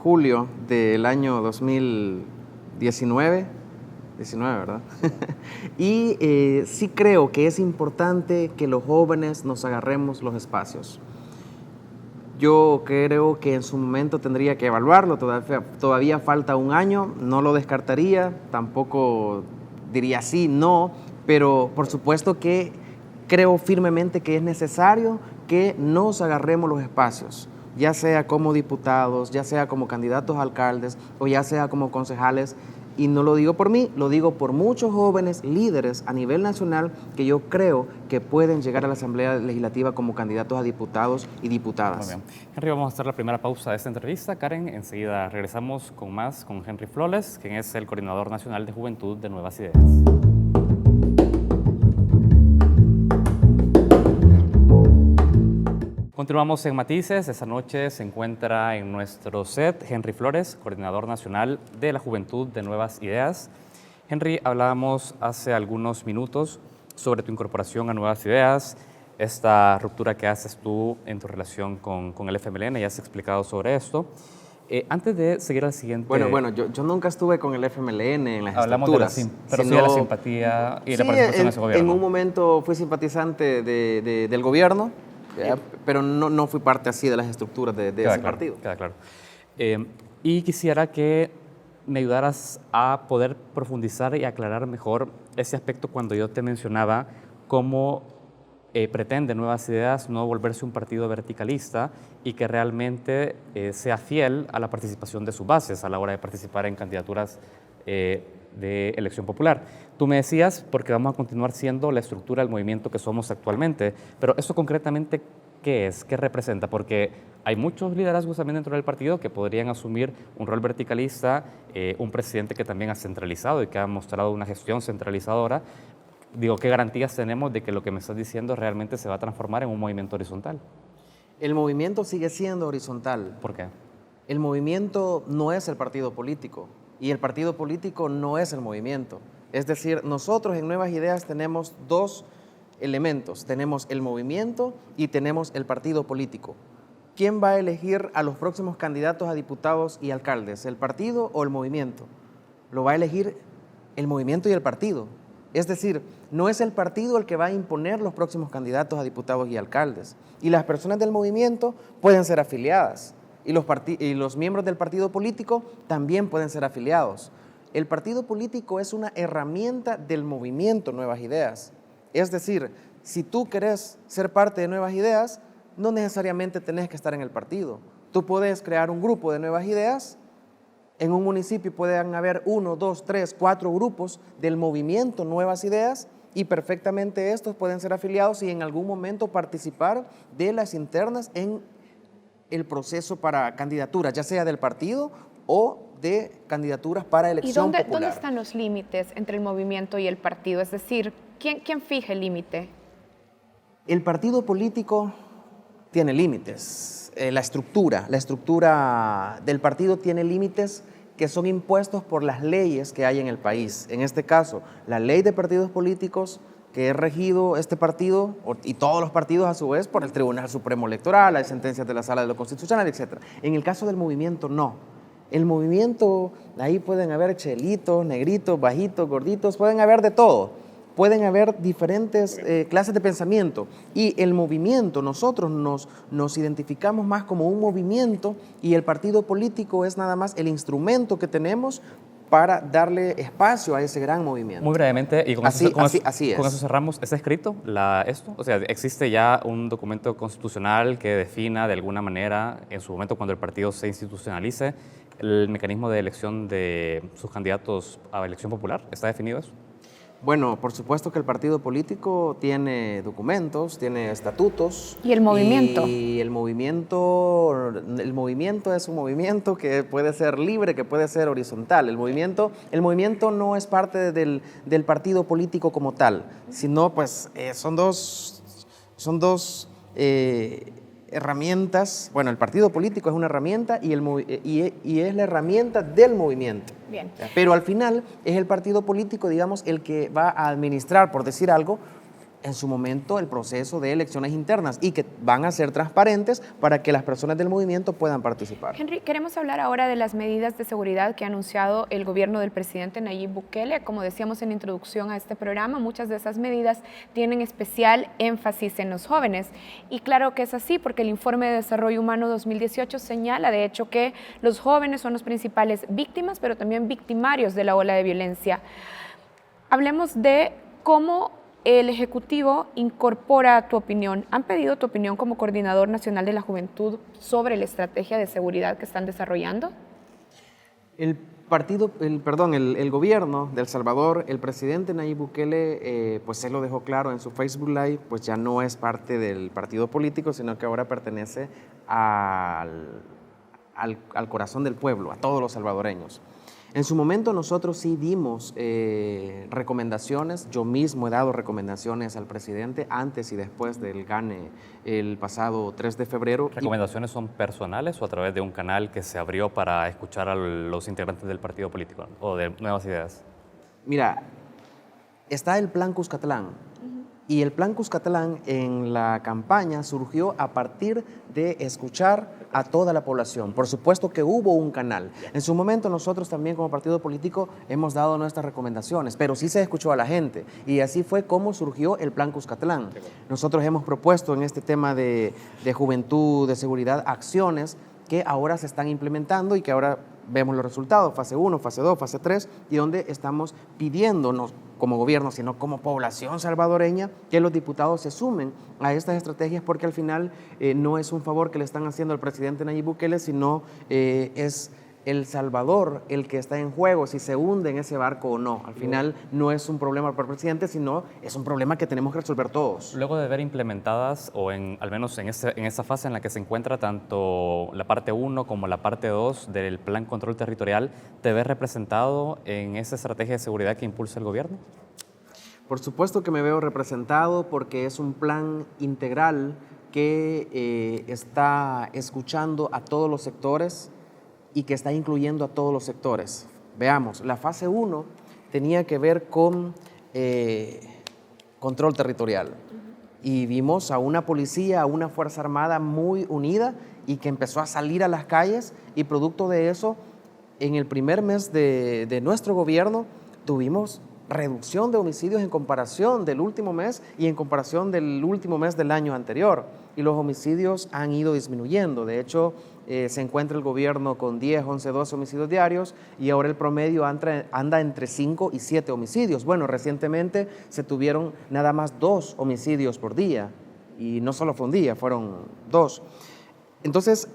julio del año 2019, ¿verdad? Y sí creo que es importante que los jóvenes nos agarremos los espacios. Yo creo que en su momento tendría que evaluarlo, todavía falta un año, no lo descartaría, tampoco diría sí, no, pero por supuesto que creo firmemente que es necesario que nos agarremos los espacios, ya sea como diputados, ya sea como candidatos a alcaldes o ya sea como concejales. Y no lo digo por mí, lo digo por muchos jóvenes líderes a nivel nacional que yo creo que pueden llegar a la Asamblea Legislativa como candidatos a diputados y diputadas.
Muy bien. Henry, vamos a hacer la primera pausa de esta entrevista. Karen, enseguida regresamos con Henry Flores, quien es el Coordinador Nacional de Juventud de Nuevas Ideas. Continuamos en Matices. Esta noche se encuentra en nuestro set Henry Flores, Coordinador Nacional de la Juventud de Nuevas Ideas. Henry, hablábamos hace algunos minutos sobre tu incorporación a Nuevas Ideas, esta ruptura que haces tú en tu relación con el FMLN, ya has explicado sobre esto. Antes de seguir al siguiente...
Bueno, yo nunca estuve con el FMLN en las
hablamos
estructuras.
Pero sí de la simpatía y la participación de ese gobierno.
En un momento fui simpatizante del gobierno, pero no fui parte así de las estructuras de ese partido.
Queda claro. Y quisiera que me ayudaras a poder profundizar y aclarar mejor ese aspecto cuando yo te mencionaba cómo pretende Nuevas Ideas no volverse un partido verticalista y que realmente sea fiel a la participación de sus bases a la hora de participar en candidaturas de elección popular. Tú me decías, porque vamos a continuar siendo la estructura del movimiento que somos actualmente, pero eso concretamente, ¿qué es? ¿Qué representa? Porque hay muchos liderazgos también dentro del partido que podrían asumir un rol verticalista, un presidente que también ha centralizado y que ha mostrado una gestión centralizadora. Digo, ¿qué garantías tenemos de que lo que me estás diciendo realmente se va a transformar en un movimiento horizontal?
El movimiento sigue siendo horizontal.
¿Por qué?
El movimiento no es el partido político y el partido político no es el movimiento. Es decir, nosotros en Nuevas Ideas tenemos dos elementos. Tenemos el movimiento y tenemos el partido político. ¿Quién va a elegir a los próximos candidatos a diputados y alcaldes? ¿El partido o el movimiento? Lo va a elegir el movimiento y el partido. Es decir, no es el partido el que va a imponer los próximos candidatos a diputados y alcaldes. Y las personas del movimiento pueden ser afiliadas. Y los miembros del partido político también pueden ser afiliados. El partido político es una herramienta del movimiento Nuevas Ideas. Es decir, si tú querés ser parte de Nuevas Ideas, no necesariamente tenés que estar en el partido. Tú puedes crear un grupo de Nuevas Ideas. En un municipio pueden haber 1, 2, 3, 4 grupos del movimiento Nuevas Ideas y perfectamente estos pueden ser afiliados y en algún momento participar de las internas en el proceso para candidaturas, ya sea del partido o de candidaturas para elección popular.
¿Y dónde están los límites entre el movimiento y el partido? Es decir, ¿quién fija el límite?
El partido político tiene límites. La estructura del partido tiene límites que son impuestos por las leyes que hay en el país. En este caso, la ley de partidos políticos, que es regido este partido y todos los partidos a su vez por el Tribunal Supremo Electoral, hay sentencias de la Sala de lo Constitucional, etc. En el caso del movimiento, no. El movimiento, ahí pueden haber chelitos, negritos, bajitos, gorditos, pueden haber de todo. Pueden haber diferentes clases de pensamiento y el movimiento, nosotros nos identificamos más como un movimiento y el partido político es nada más el instrumento que tenemos para darle espacio a ese gran movimiento.
Muy brevemente, y con
así es.
Con eso cerramos. ¿Está escrito esto? O sea, ¿existe ya un documento constitucional que defina de alguna manera, en su momento cuando el partido se institucionalice, el mecanismo de elección de sus candidatos a elección popular? ¿Está definido eso?
Bueno, por supuesto que el partido político tiene documentos, tiene estatutos.
¿Y el movimiento?
Y el movimiento es un movimiento que puede ser libre, que puede ser horizontal. El movimiento no es parte del partido político como tal, sino pues son dos herramientas. Bueno, el partido político es una herramienta y es la herramienta del movimiento.
Bien.
Pero al final es el partido político, digamos, el que va a administrar, por decir algo, en su momento el proceso de elecciones internas y que van a ser transparentes para que las personas del movimiento puedan participar.
Henry, queremos hablar ahora de las medidas de seguridad que ha anunciado el gobierno del presidente Nayib Bukele. Como decíamos en la introducción a este programa, muchas de esas medidas tienen especial énfasis en los jóvenes. Y claro que es así porque el Informe de Desarrollo Humano 2018 señala, de hecho, que los jóvenes son los principales víctimas, pero también victimarios de la ola de violencia. Hablemos de cómo el Ejecutivo incorpora tu opinión. ¿Han pedido tu opinión como Coordinador Nacional de la Juventud sobre la estrategia de seguridad que están desarrollando?
El gobierno de El Salvador, el presidente Nayib Bukele, pues él lo dejó claro en su Facebook Live, pues ya no es parte del partido político, sino que ahora pertenece al corazón del pueblo, a todos los salvadoreños. En su momento nosotros sí dimos recomendaciones, yo mismo he dado recomendaciones al presidente antes y después del GANE el pasado 3 de febrero.
¿Recomendaciones son personales o a través de un canal que se abrió para escuchar a los integrantes del partido político o de Nuevas Ideas?
Mira, está el Plan Cuscatlán. Y el Plan Cuscatlán en la campaña surgió a partir de escuchar a toda la población. Por supuesto que hubo un canal. En su momento nosotros también como partido político hemos dado nuestras recomendaciones, pero sí se escuchó a la gente. Y así fue como surgió el Plan Cuscatlán. Nosotros hemos propuesto en este tema de juventud, de seguridad, acciones que ahora se están implementando y que ahora vemos los resultados, fase 1, fase 2, fase 3, y donde estamos pidiéndonos como gobierno, sino como población salvadoreña, que los diputados se sumen a estas estrategias porque al final no es un favor que le están haciendo al presidente Nayib Bukele, sino es El Salvador el que está en juego, si se hunde en ese barco o no. Al final no es un problema para el presidente, sino es un problema que tenemos que resolver todos.
Luego de ver implementadas, o al menos en esa fase en la que se encuentra tanto la parte 1 como la parte 2 del Plan Control Territorial, ¿te ves representado en esa estrategia de seguridad que impulsa el gobierno?
Por supuesto que me veo representado porque es un plan integral que está escuchando a todos los sectores y que está incluyendo a todos los sectores. Veamos, la fase 1 tenía que ver con control territorial. Y vimos a una policía, a una Fuerza Armada muy unida y que empezó a salir a las calles y producto de eso, en el primer mes de nuestro gobierno tuvimos reducción de homicidios en comparación del último mes y en comparación del último mes del año anterior. Y los homicidios han ido disminuyendo. De hecho, se encuentra el gobierno con 10, 11, 12 homicidios diarios y ahora el promedio anda entre 5 y 7 homicidios. Bueno, recientemente se tuvieron nada más 2 homicidios por día y no solo fue un día, fueron 2. Entonces,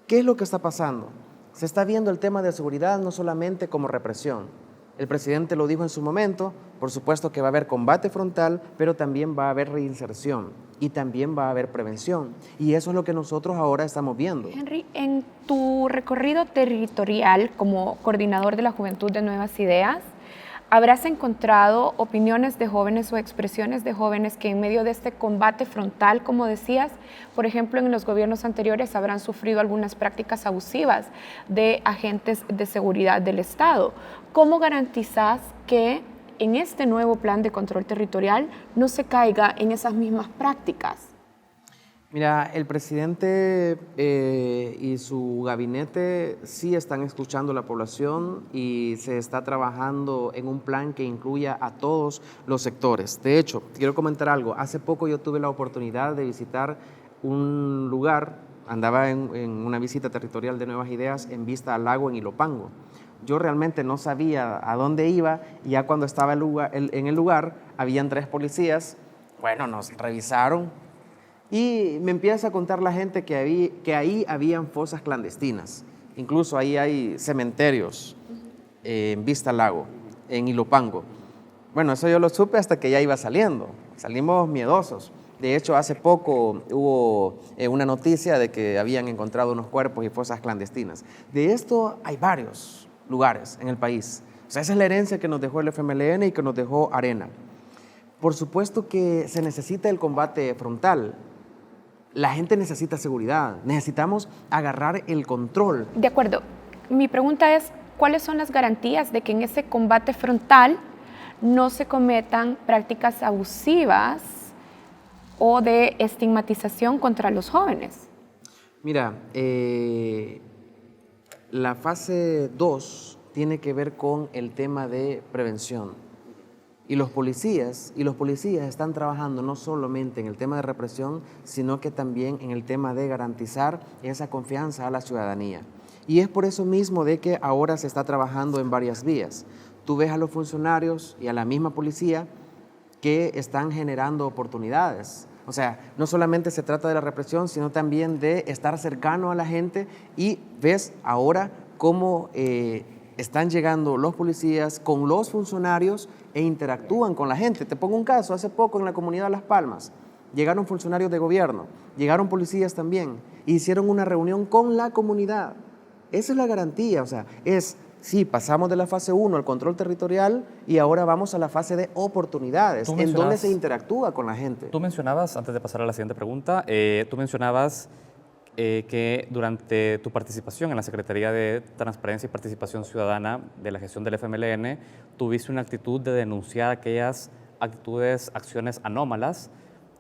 ¿qué es lo que está pasando? Se está viendo el tema de seguridad no solamente como represión. El presidente lo dijo en su momento, por supuesto que va a haber combate frontal, pero también va a haber reinserción y también va a haber prevención. Y eso es lo que nosotros ahora estamos viendo.
Henry, en tu recorrido territorial como coordinador de la Juventud de Nuevas Ideas, ¿habrás encontrado opiniones de jóvenes o expresiones de jóvenes que en medio de este combate frontal, como decías, por ejemplo, en los gobiernos anteriores habrán sufrido algunas prácticas abusivas de agentes de seguridad del Estado? ¿Cómo garantizas que en este nuevo plan de control territorial no se caiga en esas mismas prácticas?
Mira, el presidente y su gabinete sí están escuchando a la población y se está trabajando en un plan que incluya a todos los sectores. De hecho, quiero comentar algo. Hace poco yo tuve la oportunidad de visitar un lugar, andaba en una visita territorial de Nuevas Ideas en vista al lago en Ilopango. Yo realmente no sabía a dónde iba y ya cuando estaba en el lugar, habían 3 policías. Bueno, nos revisaron. Y me empieza a contar la gente que ahí habían fosas clandestinas. Incluso ahí hay cementerios en vista al lago, en Ilopango. Bueno, eso yo lo supe hasta que ya iba saliendo. Salimos miedosos. De hecho, hace poco hubo una noticia de que habían encontrado unos cuerpos y fosas clandestinas. De esto hay varios lugares en el país. O sea, esa es la herencia que nos dejó el FMLN y que nos dejó Arena. Por supuesto que se necesita el combate frontal. La gente necesita seguridad, necesitamos agarrar el control.
De acuerdo. Mi pregunta es, ¿cuáles son las garantías de que en ese combate frontal no se cometan prácticas abusivas o de estigmatización contra los jóvenes?
Mira, la fase 2 tiene que ver con el tema de prevención. Y los policías están trabajando no solamente en el tema de represión, sino que también en el tema de garantizar esa confianza a la ciudadanía. Y es por eso mismo de que ahora se está trabajando en varias vías. Tú ves a los funcionarios y a la misma policía que están generando oportunidades. O sea, no solamente se trata de la represión, sino también de estar cercano a la gente y ves ahora cómo están llegando los policías con los funcionarios e interactúan con la gente. Te pongo un caso, hace poco en la comunidad de Las Palmas, llegaron funcionarios de gobierno, llegaron policías también, e hicieron una reunión con la comunidad. Esa es la garantía, o sea, sí, pasamos de la fase 1 al control territorial y ahora vamos a la fase de oportunidades, en donde se interactúa con la gente.
Tú mencionabas, antes de pasar a la siguiente pregunta, tú mencionabas que durante tu participación en la Secretaría de Transparencia y Participación Ciudadana de la gestión del FMLN, tuviste una actitud de denunciar aquellas actitudes, acciones anómalas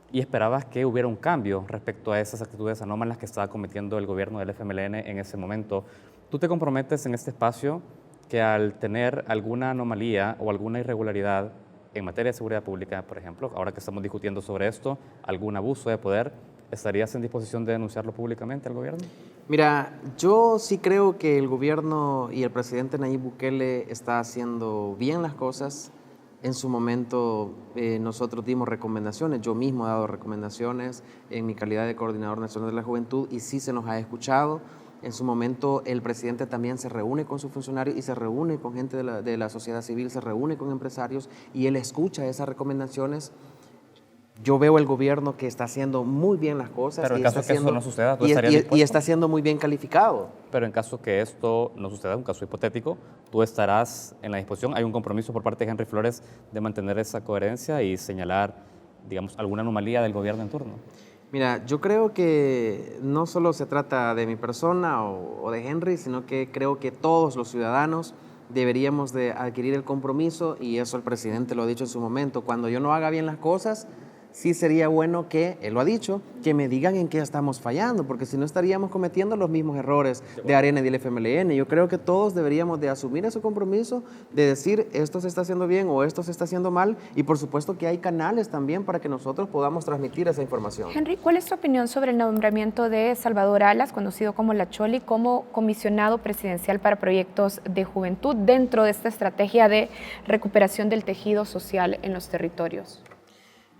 y esperabas que hubiera un cambio respecto a esas actitudes anómalas que estaba cometiendo el gobierno del FMLN en ese momento. ¿Tú te comprometes en este espacio que al tener alguna anomalía o alguna irregularidad en materia de seguridad pública, por ejemplo, ahora que estamos discutiendo sobre esto, algún abuso de poder, ¿estarías en disposición de denunciarlo públicamente al gobierno?
Mira, yo sí creo que el gobierno y el presidente Nayib Bukele está haciendo bien las cosas. En su momento nosotros dimos recomendaciones, yo mismo he dado recomendaciones en mi calidad de coordinador nacional de la juventud y sí se nos ha escuchado. En su momento el presidente también se reúne con sus funcionarios y se reúne con gente de la sociedad civil, se reúne con empresarios y él escucha esas recomendaciones. Yo veo el gobierno que está haciendo muy bien las cosas.
Pero en caso que eso no suceda, ¿tú estarías dispuesto?
Y está siendo muy bien calificado.
Pero en caso que esto no suceda, un caso hipotético, ¿tú estarás en la disposición? ¿Hay un compromiso por parte de Henry Flores de mantener esa coherencia y señalar, digamos, alguna anomalía del gobierno en turno?
Mira, yo creo que no solo se trata de mi persona o de Henry, sino que creo que todos los ciudadanos deberíamos de adquirir el compromiso, y eso el presidente lo ha dicho en su momento, cuando yo no haga bien las cosas, sí sería bueno que, él lo ha dicho, que me digan en qué estamos fallando, porque si no estaríamos cometiendo los mismos errores de Arena y del FMLN. Yo creo que todos deberíamos de asumir ese compromiso de decir esto se está haciendo bien o esto se está haciendo mal, y por supuesto que hay canales también para que nosotros podamos transmitir esa información.
Henry, ¿cuál es tu opinión sobre el nombramiento de Salvador Alas, conocido como La Choli, como comisionado presidencial para proyectos de juventud dentro de esta estrategia de recuperación del tejido social en los territorios?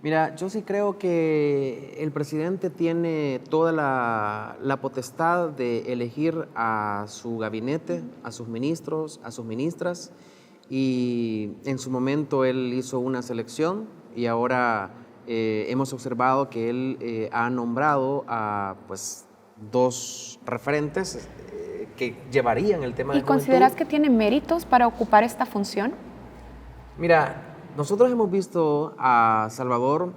Mira, yo sí creo que el presidente tiene toda la potestad de elegir a su gabinete, a sus ministros, a sus ministras, y en su momento él hizo una selección y ahora hemos observado que él ha nombrado a pues, 2 referentes que llevarían el tema de juventud.
¿Y consideras que tiene méritos para ocupar esta función?
Mira, nosotros hemos visto a Salvador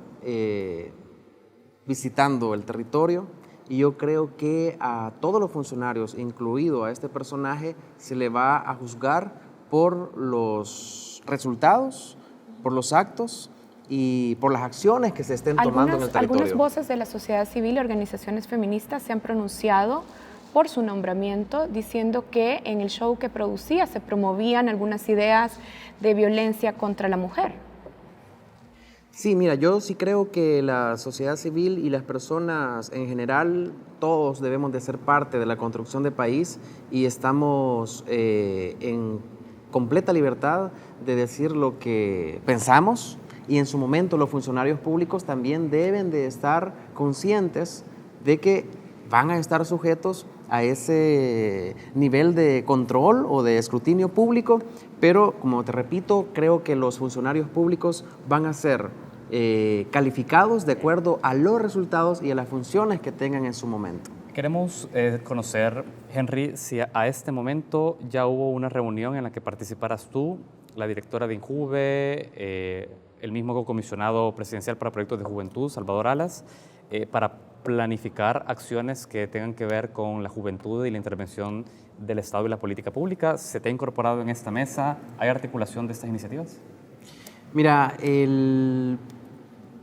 visitando el territorio, y yo creo que a todos los funcionarios, incluido a este personaje, se le va a juzgar por los resultados, por los actos y por las acciones que se estén tomando en el territorio.
Algunas voces de la sociedad civil y organizaciones feministas se han pronunciado por su nombramiento, diciendo que en el show que producía se promovían algunas ideas de violencia contra la mujer.
Sí, mira, yo sí creo que la sociedad civil y las personas en general, todos debemos de ser parte de la construcción del país, y estamos en completa libertad de decir lo que pensamos, y en su momento los funcionarios públicos también deben de estar conscientes de que van a estar sujetos a ese nivel de control o de escrutinio público, pero como te repito, creo que los funcionarios públicos van a ser calificados de acuerdo a los resultados y a las funciones que tengan en su momento.
Queremos conocer, Henry, si a este momento ya hubo una reunión en la que participaras tú, la directora de INJUVE, el mismo comisionado presidencial para proyectos de juventud, Salvador Alas, para planificar acciones que tengan que ver con la juventud y la intervención del Estado y la política pública. ¿Se te ha incorporado en esta mesa? ¿Hay articulación de estas iniciativas?
Mira, el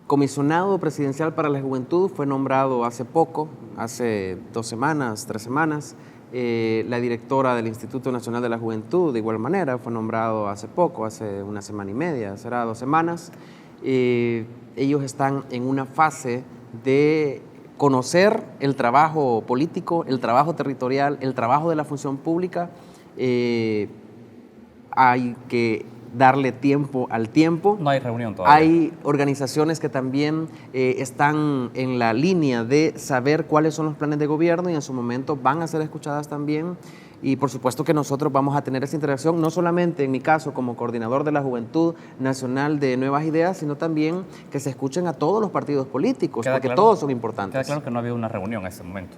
comisionado presidencial para la juventud fue nombrado hace poco, hace 2 semanas, 3 semanas. La directora del Instituto Nacional de la Juventud, de igual manera, fue nombrado hace poco, hace 1 semana y media, será 2 semanas. Ellos están en una fase de conocer el trabajo político, el trabajo territorial, el trabajo de la función pública. Hay que darle tiempo al tiempo.
No hay reunión todavía.
Hay organizaciones que también están en la línea de saber cuáles son los planes de gobierno, y en su momento van a ser escuchadas también. Y por supuesto que nosotros vamos a tener esa interacción, no solamente en mi caso como coordinador de la Juventud Nacional de Nuevas Ideas, sino también que se escuchen a todos los partidos políticos, porque todos son importantes.
Queda claro que no ha habido una reunión en este momento.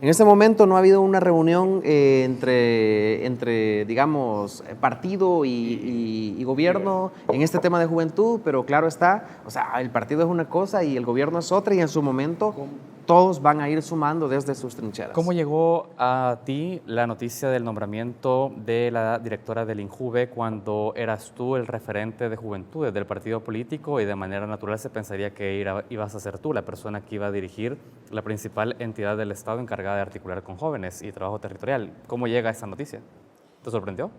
En este momento no ha habido una reunión entre, digamos, partido y gobierno en este tema de juventud, pero claro está, o sea, el partido es una cosa y el gobierno es otra, y en su momento todos van a ir sumando desde sus trincheras.
¿Cómo llegó a ti la noticia del nombramiento de la directora del INJUVE cuando eras tú el referente de juventudes del partido político, y de manera natural se pensaría que ibas a ser tú la persona que iba a dirigir la principal entidad del Estado encargada de articular con jóvenes y trabajo territorial? ¿Cómo llega esa noticia? ¿Te sorprendió?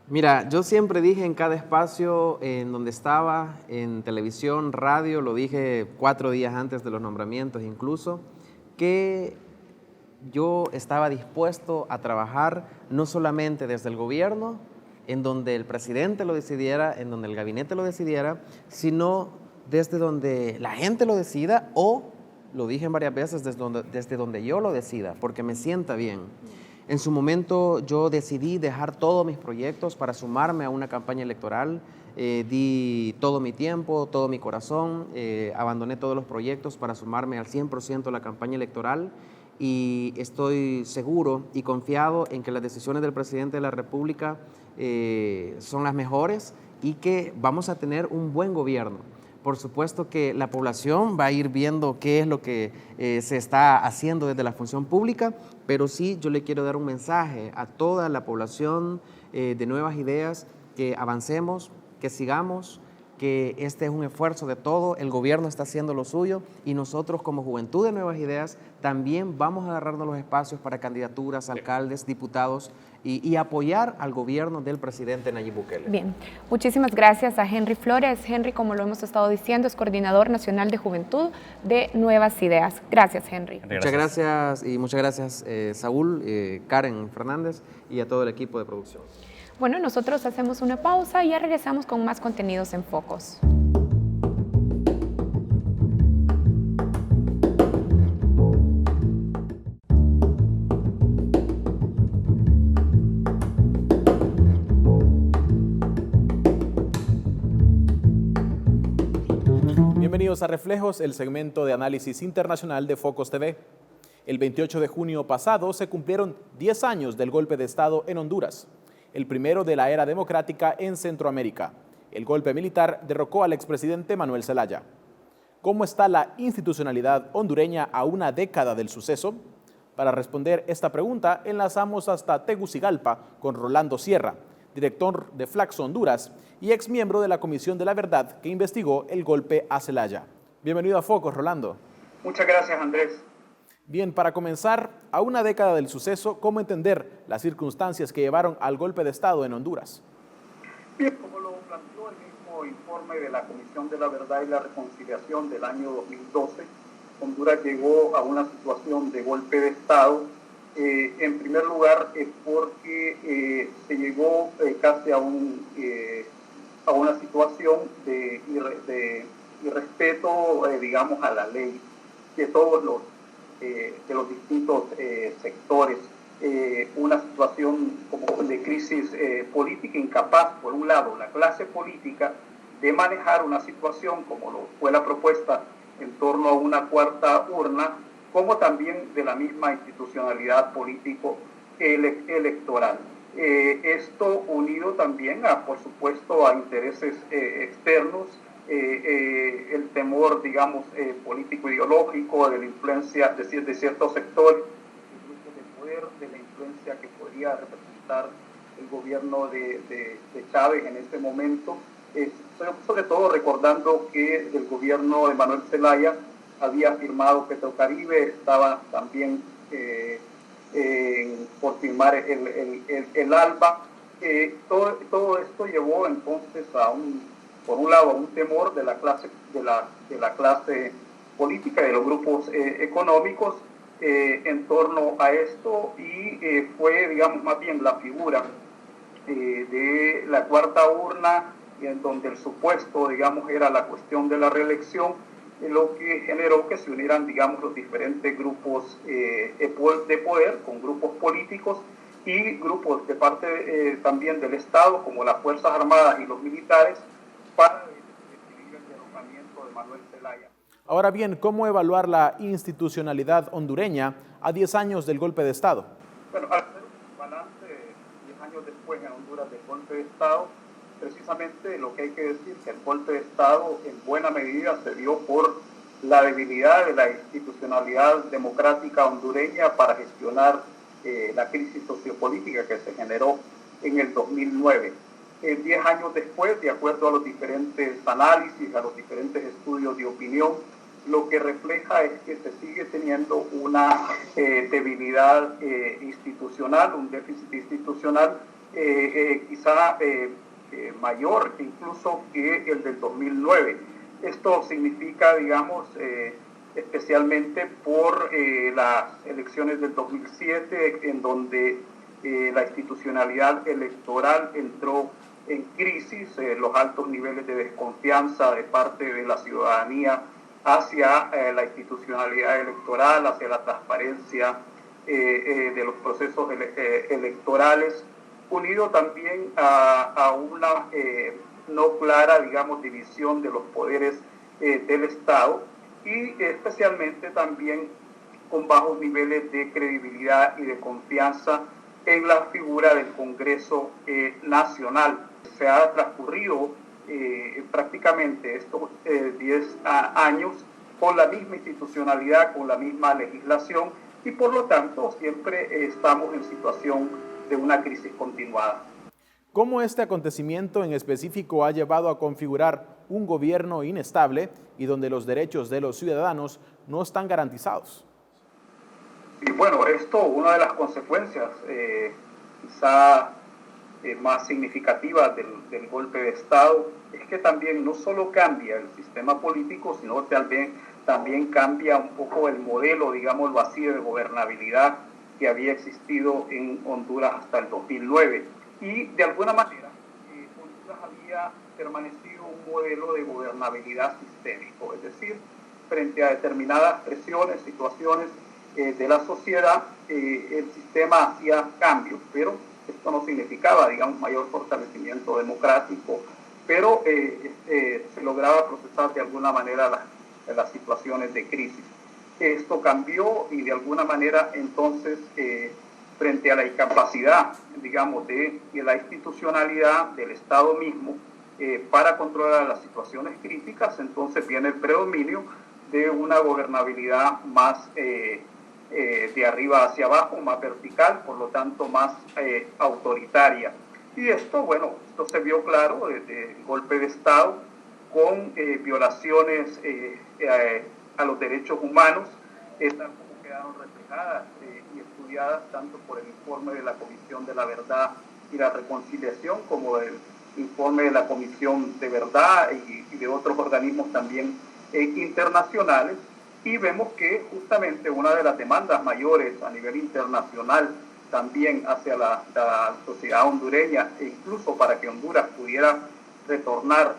Mira, yo siempre dije en cada espacio en donde estaba, en televisión, radio, lo dije 4 días antes de los nombramientos incluso, que yo estaba dispuesto a trabajar no solamente desde el gobierno, en donde el presidente lo decidiera, en donde el gabinete lo decidiera, sino desde donde la gente lo decida, o, lo dije varias veces, desde donde yo lo decida, porque me sienta bien. En su momento yo decidí dejar todos mis proyectos para sumarme a una campaña electoral, di todo mi tiempo, todo mi corazón, abandoné todos los proyectos para sumarme al 100% a la campaña electoral, y estoy seguro y confiado en que las decisiones del presidente de la República son las mejores y que vamos a tener un buen gobierno. Por supuesto que la población va a ir viendo qué es lo que se está haciendo desde la función pública, pero sí yo le quiero dar un mensaje a toda la población de Nuevas Ideas, que avancemos, que sigamos, que este es un esfuerzo de todo, el gobierno está haciendo lo suyo y nosotros como Juventud de Nuevas Ideas también vamos a agarrarnos los espacios para candidaturas, alcaldes, diputados y apoyar al gobierno del presidente Nayib Bukele.
Bien, muchísimas gracias a Henry Flores. Henry, como lo hemos estado diciendo, es coordinador nacional de Juventud de Nuevas Ideas. Gracias, Henry.
Muchas gracias y muchas gracias Saúl, Karen Fernández y a todo el equipo de producción.
Bueno, nosotros hacemos una pausa y ya regresamos con más contenidos en Focos.
Bienvenidos a Reflejos, el segmento de análisis internacional de Focos TV. El 28 de junio pasado se cumplieron 10 años del golpe de Estado en Honduras, el primero de la era democrática en Centroamérica. El golpe militar derrocó al expresidente Manuel Zelaya. ¿Cómo está la institucionalidad hondureña a una década del suceso? Para responder esta pregunta, enlazamos hasta Tegucigalpa con Rolando Sierra, director de Flaxo Honduras y exmiembro de la Comisión de la Verdad que investigó el golpe a Zelaya. Bienvenido a Focos, Rolando.
Muchas gracias, Andrés.
Bien, para comenzar, a una década del suceso, ¿cómo entender las circunstancias que llevaron al golpe de Estado en Honduras?
Bien, como lo planteó el mismo informe de la Comisión de la Verdad y la Reconciliación del año 2012, Honduras llegó a una situación de golpe de Estado, en primer lugar porque se llegó casi a una situación de irrespeto, digamos, a la ley de todos los distintos sectores, una situación como de crisis política, incapaz, por un lado, la clase política de manejar una situación como lo fue la propuesta en torno a una cuarta urna, como también de la misma institucionalidad político-electoral. Esto unido también, por supuesto, a intereses externos, el temor, digamos, político-ideológico, de la influencia de ciertos sectores, incluso del poder, de la influencia que podría representar el gobierno de Chávez en ese momento, sobre todo recordando que el gobierno de Manuel Zelaya había firmado Petrocaribe, estaba también por firmar el ALBA. Todo esto llevó entonces por un lado, a un temor de la clase política, de los grupos económicos en torno a esto, y fue, digamos, más bien la figura de la cuarta urna, en donde el supuesto, digamos, era la cuestión de la reelección, lo que generó que se unieran, digamos, los diferentes grupos de poder con grupos políticos y grupos de parte también del Estado, como las Fuerzas Armadas y los militares, para decidir el derrocamiento de Manuel Zelaya.
Ahora bien, ¿cómo evaluar la institucionalidad hondureña a 10 años del golpe de Estado?
Bueno, al hacer un balance 10 años después en Honduras del golpe de Estado, precisamente lo que hay que decir es que el golpe de Estado en buena medida se dio por la debilidad de la institucionalidad democrática hondureña para gestionar la crisis sociopolítica que se generó en el 2009. 10 años después, de acuerdo a los diferentes análisis, a los diferentes estudios de opinión, lo que refleja es que se sigue teniendo una debilidad institucional, un déficit institucional quizá mayor incluso que el del 2009. Esto significa, digamos, especialmente por las elecciones del 2007, en donde la institucionalidad electoral entró en crisis, los altos niveles de desconfianza de parte de la ciudadanía hacia la institucionalidad electoral, hacia la transparencia de los procesos electorales, unido también a una no clara, digamos, división de los poderes del Estado, y especialmente también con bajos niveles de credibilidad y de confianza en la figura del Congreso Nacional. Se ha transcurrido prácticamente estos 10 años con la misma institucionalidad, con la misma legislación, y por lo tanto siempre estamos en situación de una crisis continuada.
¿Cómo este acontecimiento en específico ha llevado a configurar un gobierno inestable y donde los derechos de los ciudadanos no están garantizados.
Y bueno, esto, una de las consecuencias quizá más significativas del golpe de Estado es que también no solo cambia el sistema político, sino también cambia un poco el modelo, digámoslo así, de gobernabilidad que había existido en Honduras hasta el 2009. Y de alguna manera, Honduras había permanecido un modelo de gobernabilidad sistémico, es decir, frente a determinadas presiones, situaciones de la sociedad, el sistema hacía cambios, pero esto no significaba, digamos, mayor fortalecimiento democrático, pero se lograba procesar de alguna manera las situaciones de crisis. Esto cambió y de alguna manera entonces, frente a la incapacidad, digamos, de la institucionalidad del Estado mismo para controlar las situaciones críticas, entonces viene el predominio de una gobernabilidad más de arriba hacia abajo, más vertical, por lo tanto más autoritaria. Y esto, bueno, esto se vio claro desde el golpe de Estado con violaciones a los derechos humanos, tal como quedaron reflejadas y estudiadas tanto por el informe de la Comisión de la Verdad y la Reconciliación como el informe de la Comisión de Verdad y de otros organismos también internacionales. Y vemos que justamente una de las demandas mayores a nivel internacional también hacia la sociedad hondureña, e incluso para que Honduras pudiera retornar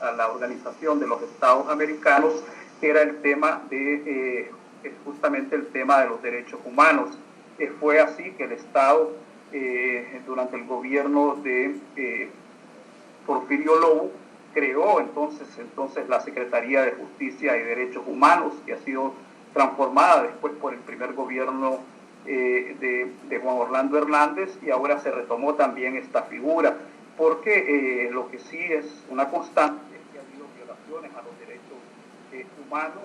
a la Organización de los Estados Americanos, era el tema de justamente el tema de los derechos humanos. Fue así que el Estado, durante el gobierno de Porfirio Lobo, creó entonces la Secretaría de Justicia y Derechos Humanos, que ha sido transformada después por el primer gobierno de Juan Orlando Hernández, y ahora se retomó también esta figura, porque lo que sí es una constante es que ha habido violaciones a los derechos humanos.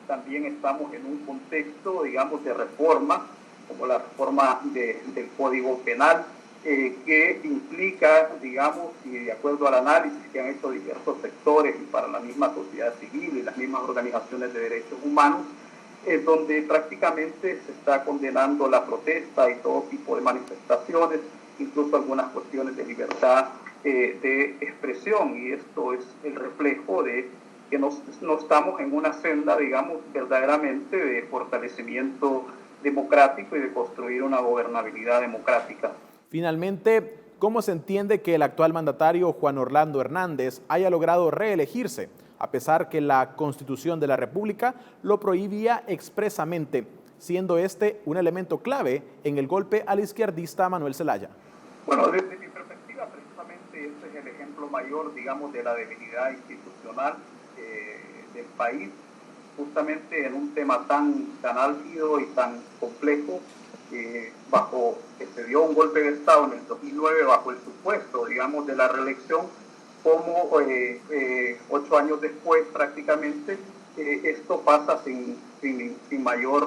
También estamos en un contexto, digamos, de reforma, como la reforma del Código Penal, que implica, digamos, y de acuerdo al análisis que han hecho diversos sectores y para la misma sociedad civil y las mismas organizaciones de derechos humanos, donde prácticamente se está condenando la protesta y todo tipo de manifestaciones, incluso algunas cuestiones de libertad de expresión, y esto es el reflejo de que no estamos en una senda, digamos, verdaderamente de fortalecimiento democrático y de construir una gobernabilidad democrática.
Finalmente, ¿cómo se entiende que el actual mandatario Juan Orlando Hernández haya logrado reelegirse, a pesar que la Constitución de la República lo prohibía expresamente, siendo este un elemento clave en el golpe al izquierdista Manuel Zelaya?
Bueno, desde mi perspectiva, precisamente este es el ejemplo mayor, digamos, de la debilidad institucional del país, justamente en un tema tan álgido y tan complejo, bajo que se dio un golpe de Estado en el 2009 bajo el supuesto, digamos, de la reelección, como 8 años después prácticamente esto pasa sin mayor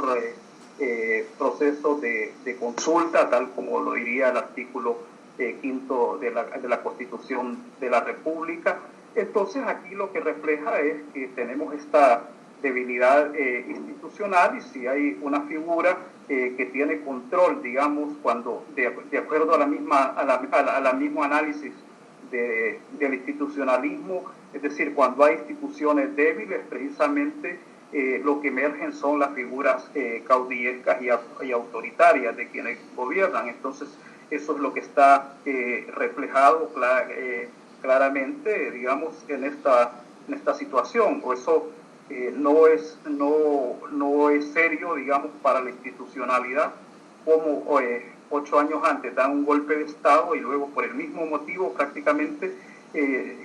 proceso de consulta, tal como lo diría el artículo 5 de la Constitución de la República. Entonces aquí lo que refleja es que tenemos esta debilidad institucional, y si hay una figura que tiene control, digamos, cuando de acuerdo a la mismo análisis del institucionalismo, es decir, cuando hay instituciones débiles, precisamente lo que emergen son las figuras caudillescas y autoritarias de quienes gobiernan. Entonces eso es lo que está reflejado claramente, digamos, en esta situación. Por eso no es serio, digamos, para la institucionalidad como 8 años antes dan un golpe de Estado y luego por el mismo motivo prácticamente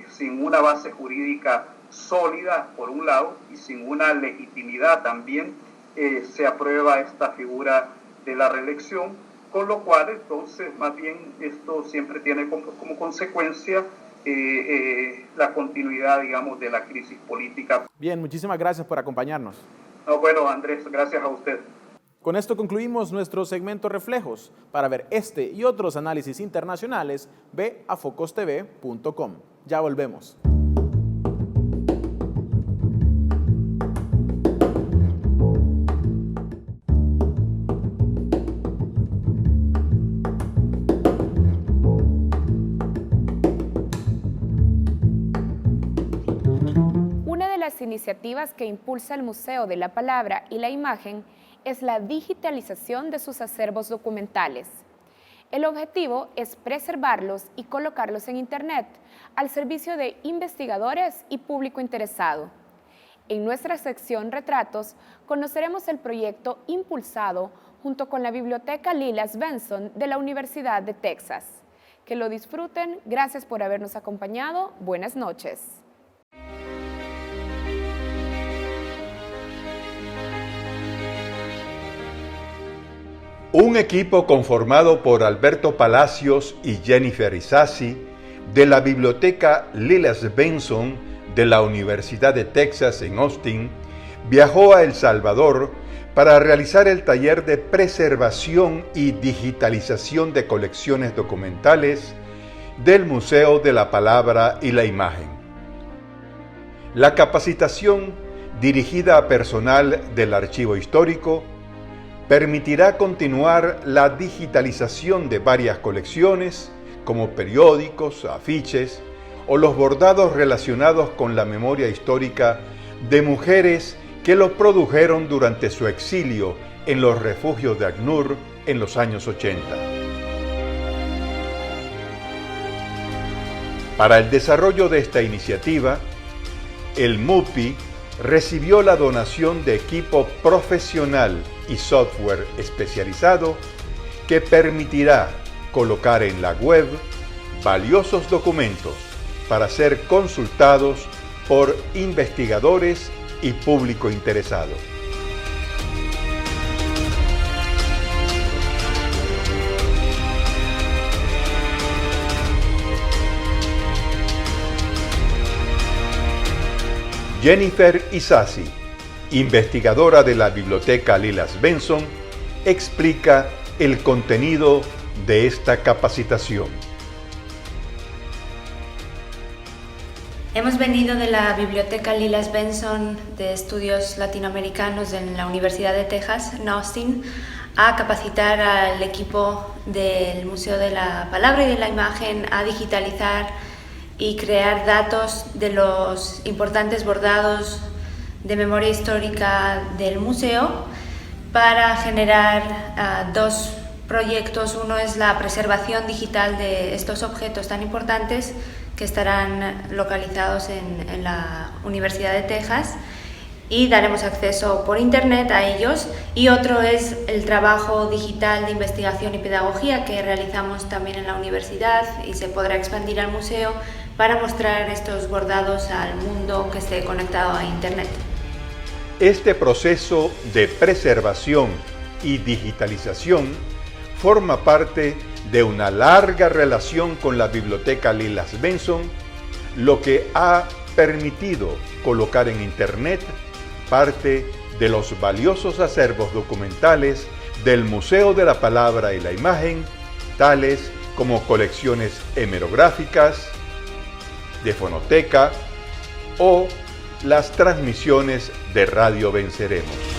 sin una base jurídica sólida por un lado y sin una legitimidad también se aprueba esta figura de la reelección, con lo cual entonces más bien esto siempre tiene como consecuencia la continuidad, digamos, de la crisis política.
Bien, muchísimas gracias por acompañarnos.
Bueno, Andrés, gracias a usted.
Con esto concluimos nuestro segmento Reflejos. Para ver este y otros análisis internacionales, ve a focostv.com. Ya volvemos.
iniciativas que impulsa el Museo de la Palabra y la Imagen es la digitalización de sus acervos documentales. El objetivo es preservarlos y colocarlos en Internet al servicio de investigadores y público interesado. En nuestra sección Retratos conoceremos el proyecto impulsado junto con la Biblioteca Lilas Benson de la Universidad de Texas. Que lo disfruten, gracias por habernos acompañado, buenas noches.
Un equipo conformado por Alberto Palacios y Jennifer Isasi de la Biblioteca Lilas Benson de la Universidad de Texas en Austin viajó a El Salvador para realizar el taller de preservación y digitalización de colecciones documentales del Museo de la Palabra y la Imagen. La capacitación, dirigida a personal del Archivo Histórico, permitirá continuar la digitalización de varias colecciones, como periódicos, afiches o los bordados relacionados con la memoria histórica de mujeres que los produjeron durante su exilio en los refugios de ACNUR en los años 80. Para el desarrollo de esta iniciativa, el MUPI recibió la donación de equipo profesional y software especializado que permitirá colocar en la web valiosos documentos para ser consultados por investigadores y público interesado. Jennifer Isasi, investigadora de la Biblioteca Lilas Benson, explica el contenido de esta capacitación.
Hemos venido de la Biblioteca Lilas Benson de Estudios Latinoamericanos en la Universidad de Texas, en Austin, a capacitar al equipo del Museo de la Palabra y de la Imagen a digitalizar y crear datos de los importantes bordados de memoria histórica del museo para generar dos proyectos. Uno es la preservación digital de estos objetos tan importantes que estarán localizados en la Universidad de Texas y daremos acceso por internet a ellos, y otro es el trabajo digital de investigación y pedagogía que realizamos también en la universidad y se podrá expandir al museo para mostrar estos bordados al mundo que esté conectado a internet.
Este proceso de preservación y digitalización forma parte de una larga relación con la Biblioteca Lilas Benson, lo que ha permitido colocar en internet parte de los valiosos acervos documentales del Museo de la Palabra y la Imagen, tales como colecciones hemerográficas, de fonoteca o las transmisiones de Radio Venceremos.